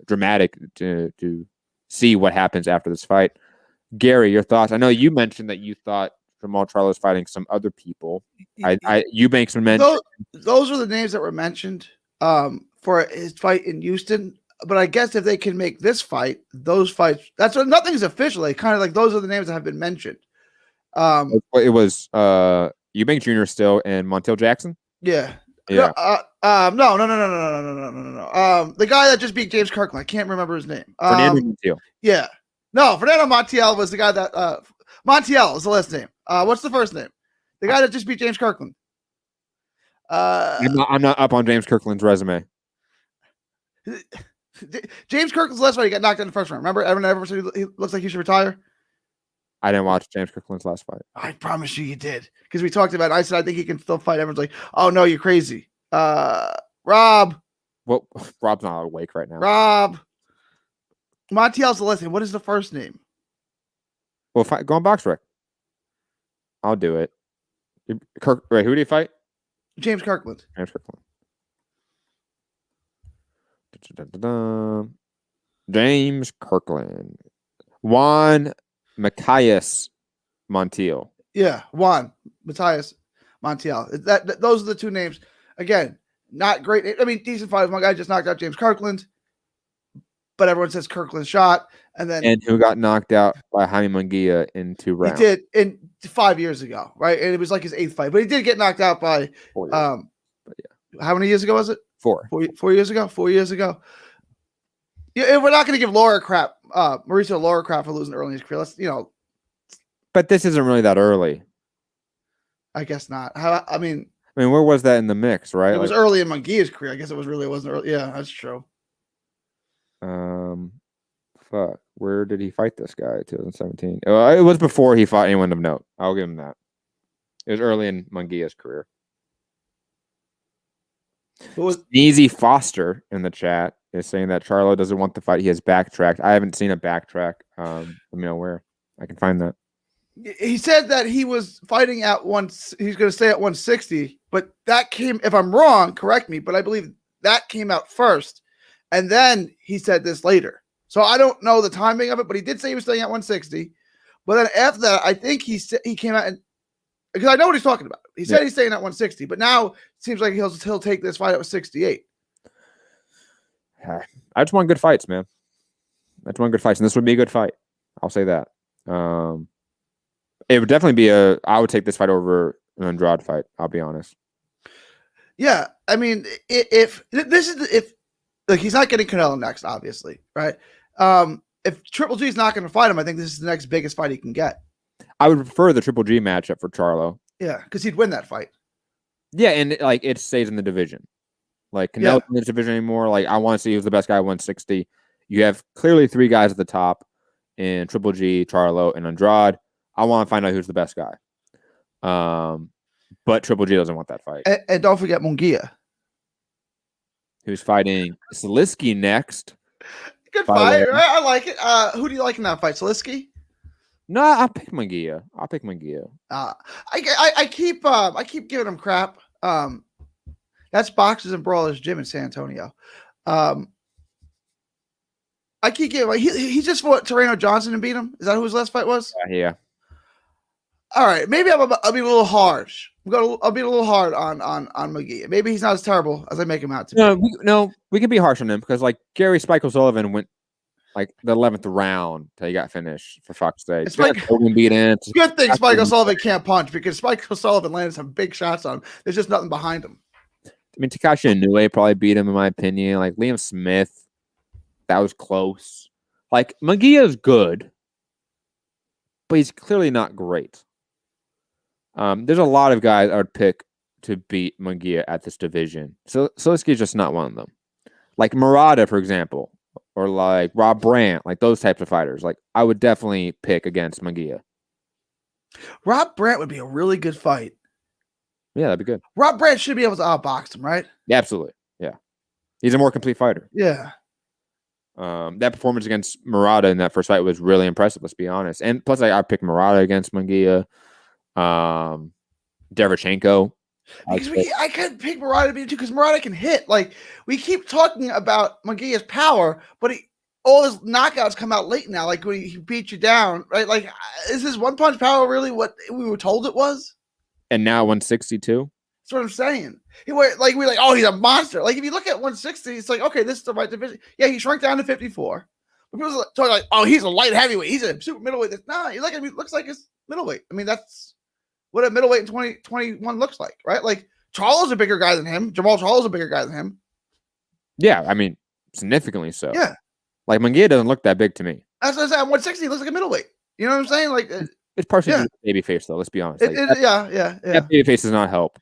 A: dramatic to see what happens after this fight. Gary, your thoughts? I know you mentioned that you thought Jamal Charlo is fighting some other people. You make some mention.
B: Those are the names that were mentioned for his fight in Houston. But I guess if they can make this fight, those fights, that's what nothing's official. They kind of like those are the names that have been mentioned.
A: It was Eubank Jr. still and Montel Jackson.
B: Yeah.
A: Yeah.
B: No. The guy that just beat James Kirkland. I can't remember his name.
A: Fernando Montiel.
B: Yeah. No, Fernando Montiel was the guy that Montiel is the last name. What's the first name? The guy that just beat James Kirkland.
A: I'm not up on James Kirkland's resume.
B: James Kirkland's last fight, he got knocked out in the first round. Remember, everyone said he looks like he should retire.
A: I didn't watch James Kirkland's last fight.
B: I promise you did, because we talked about it. I said I think he can still fight. Everyone's like, "Oh no, you're crazy." Rob.
A: Well, Rob's not awake right now.
B: Rob. Montiel's the last name. What is the first name?
A: Well, go on Box Rec. I'll do it. Wait, who did he fight?
B: James Kirkland.
A: James Kirkland. James Kirkland. Juan Matthias Montiel.
B: Yeah, Juan Matthias Montiel. Those are the 2 names. Again, not great. I mean, decent fight. One guy just knocked out James Kirkland, but everyone says Kirkland shot, and
A: who got knocked out by Jaime Munguia in 2 rounds.
B: He did in 5 years ago, right? And it was like his 8th fight, but he did get knocked out by
A: 4 years. But yeah.
B: How many years ago was it?
A: 4.
B: 4 years ago. 4 years ago. Yeah, we're not going to give Laura crap, Mauricio Laura crap for losing early in his career. Let's,
A: But this isn't really that early.
B: I guess not. I mean,
A: where was that in the mix, right?
B: It was early in Munguia's career. I guess it wasn't early. Yeah, that's true.
A: Fuck. Where did he fight this guy? 2017. It was before he fought anyone of note. I'll give him that. It was early in Munguia's career. Sneezy Foster in the chat is saying that Charlo doesn't want the fight. He has backtracked. I haven't seen a backtrack. Let me know where I can find that.
B: He said that he was fighting at he's going to stay at 160, but that came, if I'm wrong, correct me, but I believe that came out first. And then he said this later. So I don't know the timing of it, but he did say he was staying at 160. But then after that, I think he came out and, because I know what he's talking about. He said he's staying at 160, but now it seems like he'll take this fight at 68.
A: I just want good fights, man. I just want good fights, and this would be a good fight. I'll say that. It would definitely be I would take this fight over an Andrade fight. I'll be honest.
B: Yeah, I mean, if he's not getting Canelo next, obviously, right? If Triple G is not going to fight him, I think this is the next biggest fight he can get. I
A: would prefer the Triple G matchup for Charlo.
B: Yeah, because he'd win that fight.
A: Yeah, and it stays in the division. Like Canelo's in the division anymore. Like I want to see who's the best guy at 160. You have clearly 3 guys at the top in Triple G, Charlo, and Andrade. I want to find out who's the best guy. But Triple G doesn't want that fight.
B: And don't forget Munguia,
A: who's fighting Salisky next.
B: Good fight. I like it. Who do you like in that fight? Salisky?
A: No, I'll pick Munguia.
B: I keep giving him crap. That's Boxers and Brawlers Gym in San Antonio. I keep giving he just fought Torreno Johnson and beat him. Is that who his last fight was?
A: Yeah.
B: All right, maybe I'll be a little harsh. I'll be a little hard on McGee. Maybe he's not as terrible as I make him out to be.
A: No, we can be harsh on him because like Gary Spike O'Sullivan went like the 11th round till he got finished. For fuck's sake,
B: beat in. Good thing Spike O'Sullivan can't punch because Spike O'Sullivan landed some big shots on him. There's just nothing behind him.
A: I mean, Takashi Inoue probably beat him in my opinion. Like Liam Smith, that was close. Like McGee is good, but he's clearly not great. There's a lot of guys I would pick to beat Munguia at this division. So Siliski's just not one of them. Like Murata, for example, or like Rob Brandt, like those types of fighters. Like I would definitely pick against Munguia.
B: Rob Brandt would be a really good fight.
A: Yeah, that'd be good.
B: Rob Brandt should be able to outbox him, right?
A: Yeah, absolutely. Yeah. He's a more complete fighter.
B: Yeah.
A: That performance against Murata in that first fight was really impressive, let's be honest. And plus, I picked Murata against Munguia. Derevchenko.
B: Because I couldn't pick Murata to be too, because Murata can hit. Like, we keep talking about Munguia's power, but all his knockouts come out late now, like when he beat you down, right? Like, is his one-punch power really what we were told it was?
A: And now 162?
B: That's what I'm saying. We're like, oh, he's a monster. Like, if you look at 160, it's like, okay, this is the right division. Yeah, he shrunk down to 54. But people talk like, oh, he's a light heavyweight. He's a super middleweight. No, you look at him, he looks like his middleweight. I mean, that's what a middleweight in 2021 looks like, right? Like, Charlo's a bigger guy than him. Jamal Charlo's a bigger guy than him.
A: Yeah, I mean, significantly so.
B: Yeah.
A: Like, Munguia doesn't look that big to me.
B: That's what I said. 160, he looks like a middleweight. You know what I'm saying? Like,
A: it's partially baby face, though. Let's be honest. Like,
B: yeah.
A: That baby face does not help.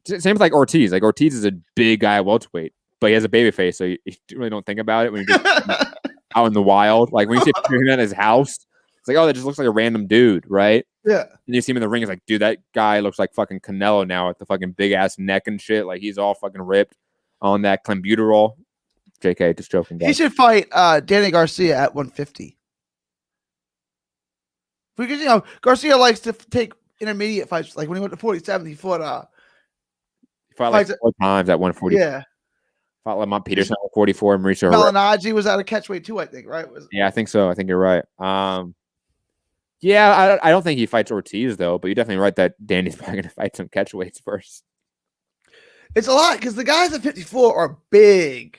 A: Same with like Ortiz. Like Ortiz is a big guy at welterweight, but he has a baby face, so you really don't think about it when you're just out in the wild. Like when you see him at his house, it's like, oh, that just looks like a random dude, right?
B: Yeah.
A: And you see him in the ring, it's like, dude, that guy looks like fucking Canelo now with the fucking big ass neck and shit. Like he's all fucking ripped on that clenbuterol. JK, just joking. Guys.
B: He should fight Danny Garcia at 150. Because Garcia likes to take intermediate fights. Like when he went to 47, he fought
A: like 4 times at 140.
B: Yeah.
A: Fought Lamont Peterson at 44 and Mauricio
B: Malignaggi was out of catchweight too, I think, right?
A: Yeah, I think so. I think you're right. Yeah, I don't think he fights Ortiz though, but you're definitely right that Danny's probably going to fight some catchweights first.
B: It's a lot because the guys at 54 are big.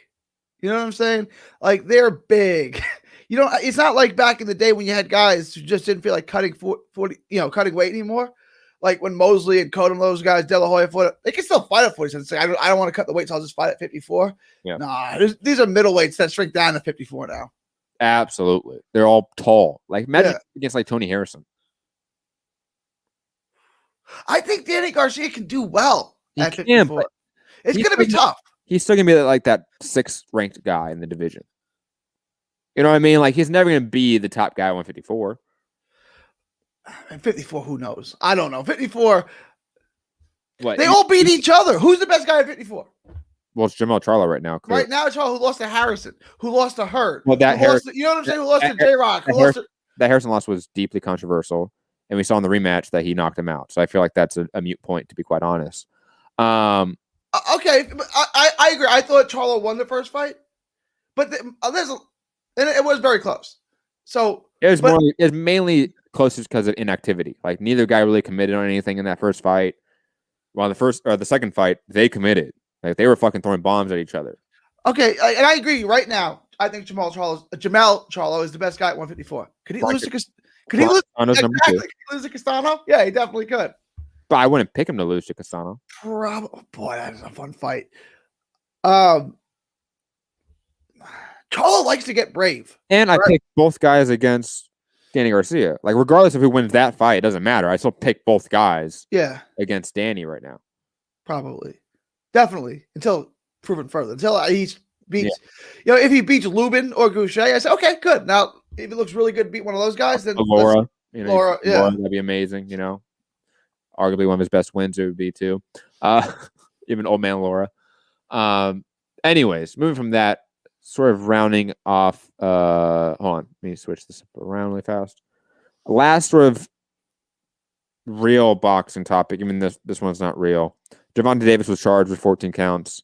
B: You know what I'm saying? Like they're big. It's not like back in the day when you had guys who just didn't feel like cutting 40, cutting weight anymore. Like when Mosley and Cotto, those guys, De La Hoya fought, they can still fight at 47. Say, I don't want to cut the weight, so I'll just fight at 54.
A: Yeah.
B: Nah, these are middleweights that shrink down to 54 now.
A: Absolutely. They're all tall. Like imagine against like Tony Harrison.
B: I think Danny Garcia can do well at 54. It's going to be tough.
A: He's still going to be like that 6th ranked guy in the division. You know what I mean? Like he's never going to be the top guy at 154.
B: And 54, who knows? I don't know. 54.
A: What?
B: They all beat each other. Who's the best guy at 54?
A: Well, it's Jamal Charlo right now. Clearly.
B: Right now, it's Charlo who lost to Harrison, who lost to Hurd.
A: Well, that Harrison,
B: you know what I'm saying? Who lost to J-Rock.
A: That Harrison loss was deeply controversial, and we saw in the rematch that he knocked him out. So I feel like that's a mute point, to be quite honest.
B: Okay, but I agree. I thought Charlo won the first fight, but it was very close. So
A: it was mainly close because of inactivity. Like neither guy really committed on anything in that first fight. While the second fight, they committed. Like they were fucking throwing bombs at each other.
B: Okay, and I agree. Right now, I think Jamal Charlo is the best guy at 154. Could he lose to? Could he lose to Castano? Yeah, he definitely could.
A: But I wouldn't pick him to lose to Castano.
B: Probably. Boy, that is a fun fight. Charlo likes to get brave.
A: And I picked both guys against Danny Garcia. Like, regardless of who wins that fight, it doesn't matter. I still pick both guys against Danny right now.
B: Probably. Definitely. Until proven further. Until he beats, if he beats Lubin or Goucher, I say, okay, good. Now, if it looks really good to beat one of those guys, then
A: Laura,
B: Laura,
A: that'd be amazing, Arguably one of his best wins it would be too. Even old man Laura. Anyways, moving from that, sort of rounding off. Hold on, let me switch this up around really fast. Last sort of real boxing topic. Even this one's not real. Gervonta Davis was charged with 14 counts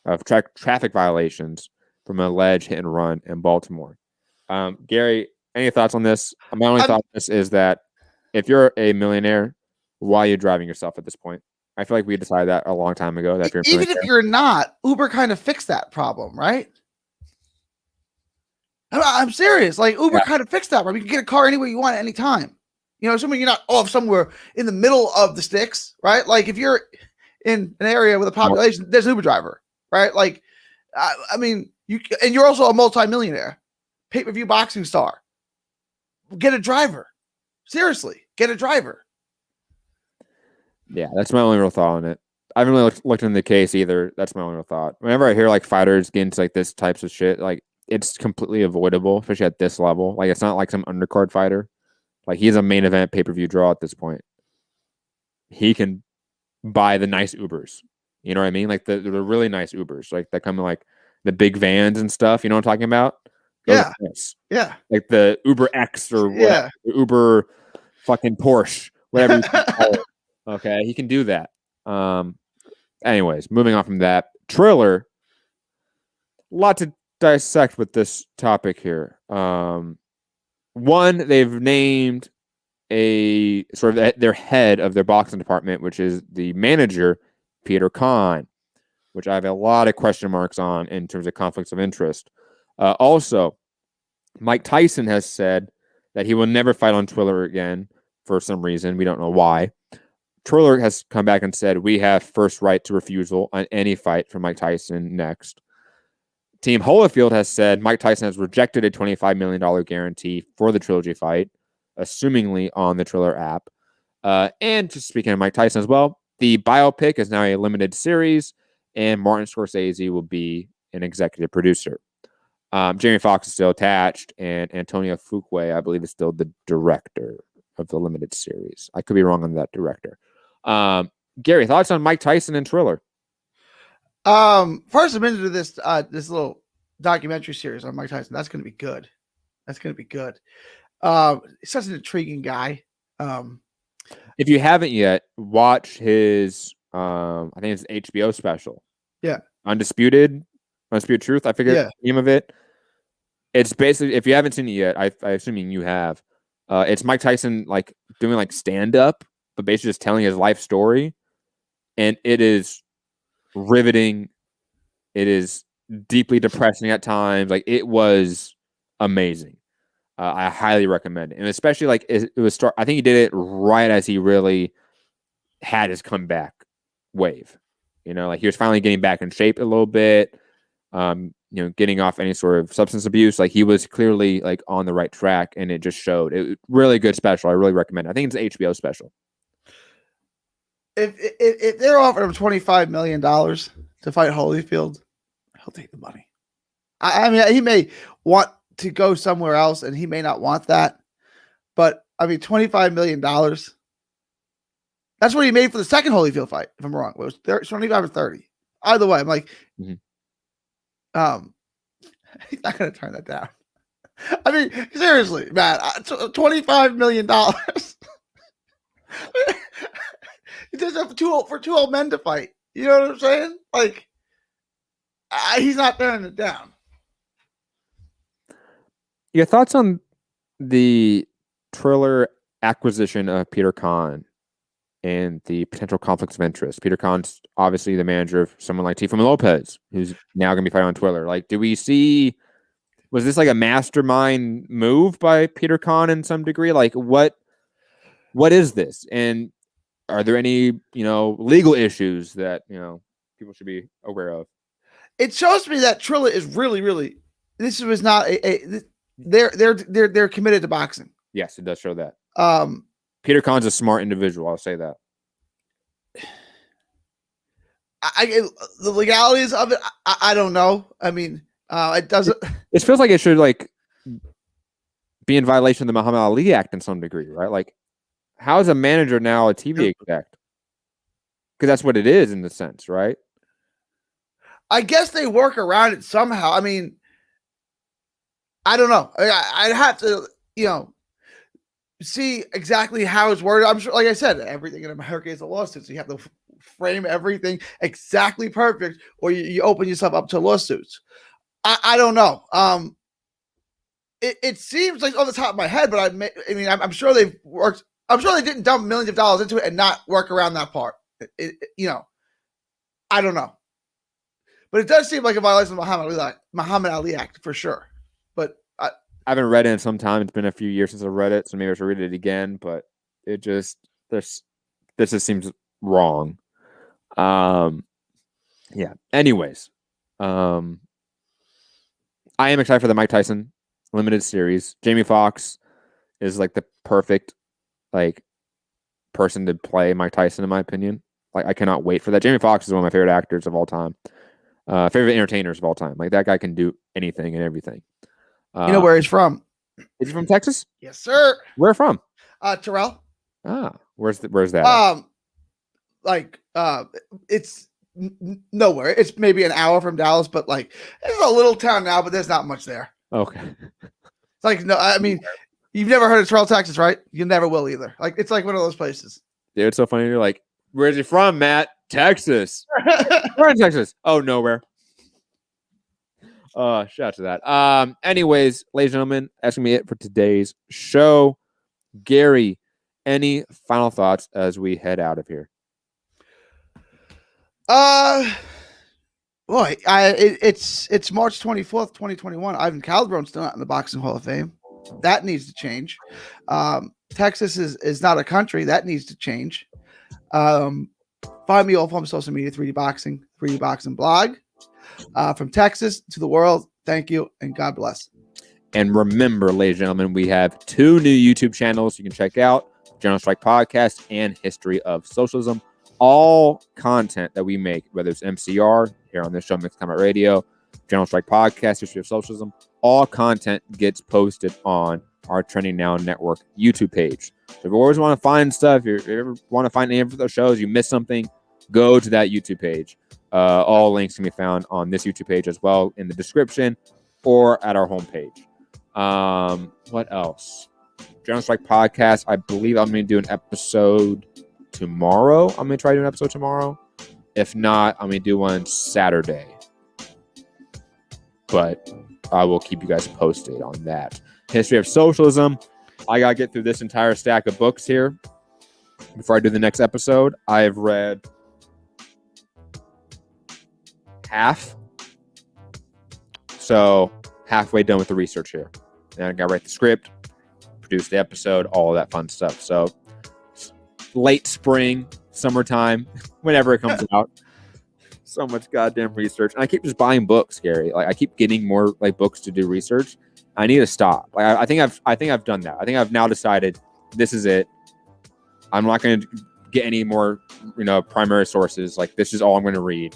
A: of traffic violations from an alleged hit and run in Baltimore. Gary, any thoughts on this? My only thought on this is that if you're a millionaire, why are you driving yourself at this point? I feel like we decided that a long time ago. That
B: even if you're not, Uber kind of fixed that problem, right? I'm serious. Like Uber kind of fixed that problem. You can get a car anywhere you want at any time. Assuming you're not off somewhere in the middle of the sticks, right? Like if you're in an area with a population, there's an Uber driver, right? Like, I mean, you're also a multimillionaire, pay-per-view boxing star. Get a driver. Seriously, get a driver.
A: Yeah, that's my only real thought on it. I haven't really looked into the case either. That's my only thought. Whenever I hear like fighters get into like this types of shit, like it's completely avoidable, especially at this level. Like it's not like some undercard fighter. Like he's a main event pay-per-view draw at this point. He can buy the nice Ubers. You know what I mean? Like the really nice Ubers, like that come in like the big vans and stuff. You know what I'm talking about? Those
B: Yeah. Yeah.
A: Like the Uber X or whatever, Uber fucking Porsche, whatever you can call it. Okay, he can do that. Anyways, moving on from that, Triller. A lot to dissect with this topic here. One, they've named a sort of their head of their boxing department, which is the manager, Peter Kahn, which I have a lot of question marks on in terms of conflicts of interest. Also, Mike Tyson has said that he will never fight on Triller again for some reason. We don't know why. Triller has come back and said, we have first right to refusal on any fight for Mike Tyson next. Team Holyfield has said Mike Tyson has rejected a $25 million guarantee for the trilogy fight, assumingly on the Triller app. And just speaking of Mike Tyson as well, the biopic is now a limited series, and Martin Scorsese will be an executive producer. Jamie Foxx is still attached, and Antonio Fuqua, I believe, is still the director of the limited series. I could be wrong on that director. Gary, thoughts on Mike Tyson and Triller?
B: First, I'm into this little documentary series on Mike Tyson. That's going to be good. He's such an intriguing guy.
A: If you haven't yet, watch his I think it's HBO special.
B: Yeah.
A: Undisputed Truth. I forget the name of it. It's basically, if you haven't seen it yet, I assuming you have. It's Mike Tyson like doing like stand up, but basically just telling his life story, and it is riveting. It is deeply depressing at times. Like it was amazing. I highly recommend it, and especially like it was start. I think he did it right as he really had his comeback wave. You know, like he was finally getting back in shape a little bit. Getting off any sort of substance abuse. Like he was clearly like on the right track, and it just showed. It really good special. I really recommend it. I think it's an HBO special.
B: If they're offering him $25 million to fight Holyfield, he'll take the money. I mean, he may want to go somewhere else, and he may not want that. But I mean, $25 million. That's what he made for the second Holyfield fight. If I'm wrong, it was 25 or 30. Either way, I'm like, he's not going to turn that down. I mean, seriously, man, $25 million. He does that for two old men to fight. You know what I'm saying? Like, he's not turning it down.
A: Your thoughts on the Triller acquisition of Peter Kahn and the potential conflicts of interest? Peter Kahn's obviously the manager of someone like Teofimo Lopez, who's now going to be fighting on Triller. Like, do we see? Was this like a mastermind move by Peter Kahn in some degree? Like, what is this? And are there any legal issues that people should be aware of?
B: It shows me that Triller is really, really. This was not they're committed to boxing.
A: Yes, it does show that. Peter Kahn's a smart individual. I'll say that.
B: The legalities of it, I don't know. I mean, it doesn't.
A: It feels like it should like be in violation of the Muhammad Ali Act in some degree, right? Like, how is a manager now a TV exec? Because that's what it is in the sense, right?
B: I guess they work around it somehow. I mean, I don't know. I'd have to, see exactly how it's worded. I'm sure, like I said, everything in America is a lawsuit, so you have to frame everything exactly perfect, or you open yourself up to lawsuits. I don't know. It seems like on the top of my head, but I'm sure they've worked. I'm sure they didn't dump millions of dollars into it and not work around that part. I don't know, but it does seem like a violation of the Muhammad Ali Act for sure. But I
A: haven't read it in some time. It's been a few years since I read it, so maybe I should read it again. But it just this just seems wrong. Yeah. Anyways, I am excited for the Mike Tyson limited series. Jamie Foxx is like the perfect person to play Mike Tyson, in my opinion. Like, I cannot wait for that. Jamie Foxx is one of my favorite actors of all time. Favorite entertainers of all time. Like, that guy can do anything and everything.
B: You know where he's from?
A: Is he from Texas?
B: Yes, sir.
A: Where from?
B: Terrell.
A: Where's that?
B: It's nowhere. It's maybe an hour from Dallas, but like it's a little town now, but there's not much there.
A: Okay.
B: It's like, no, I mean, you've never heard of Terrell, Texas, right? You never will either. Like, it's like one of those places.
A: Dude, it's so funny. You're like, where's he from, Matt? Texas. Where in Texas? Oh, nowhere. Shout out to that. Anyways, ladies and gentlemen, that's gonna be it for today's show. Gary, any final thoughts as we head out of here?
B: Boy, it's March 24th, 2021. Ivan Calderon's still not in the Boxing Hall of Fame. That needs to change. Texas is not a country. That needs to change. Find me all on social media, 3D Boxing blog. From Texas to the world, thank you, and God bless.
A: And remember, ladies and gentlemen, we have 2 new YouTube channels you can check out, General Strike Podcast and History of Socialism. All content that we make, whether it's MCR, here on this show, Mixed Combat Radio, General Strike Podcast, History of Socialism, all content gets posted on our Trending Now Network YouTube page. So if you always want to find stuff, if you ever want to find any of those shows, you miss something, go to that YouTube page. All links can be found on this YouTube page as well in the description or at our homepage. What else? General Strike Podcast. I believe I'm going to do an episode tomorrow. I'm going to try to do an episode tomorrow. If not, I'm going to do one Saturday. But I will keep you guys posted on that. History of Socialism. I got to get through this entire stack of books here before I do the next episode. I have read half. So halfway done with the research here. Then I got to write the script, produce the episode, all of that fun stuff. So late spring, summertime, whenever it comes out. So much goddamn research. And I keep just buying books, Gary. Like, I keep getting more like books to do research. I need to stop. Like, I think I've done that. I think I've now decided this is it. I'm not going to get any more, primary sources. Like, this is all I'm going to read,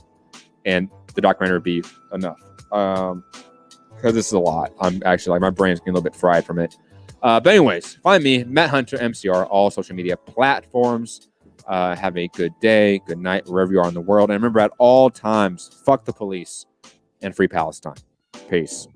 A: and the documentary would be enough. Because this is a lot. I'm actually like, my brain's getting a little bit fried from it. But anyways, find me, Matt Hunter, MCR, all social media platforms. Have a good day, good night, wherever you are in the world. And remember, at all times, fuck the police and free Palestine. Peace.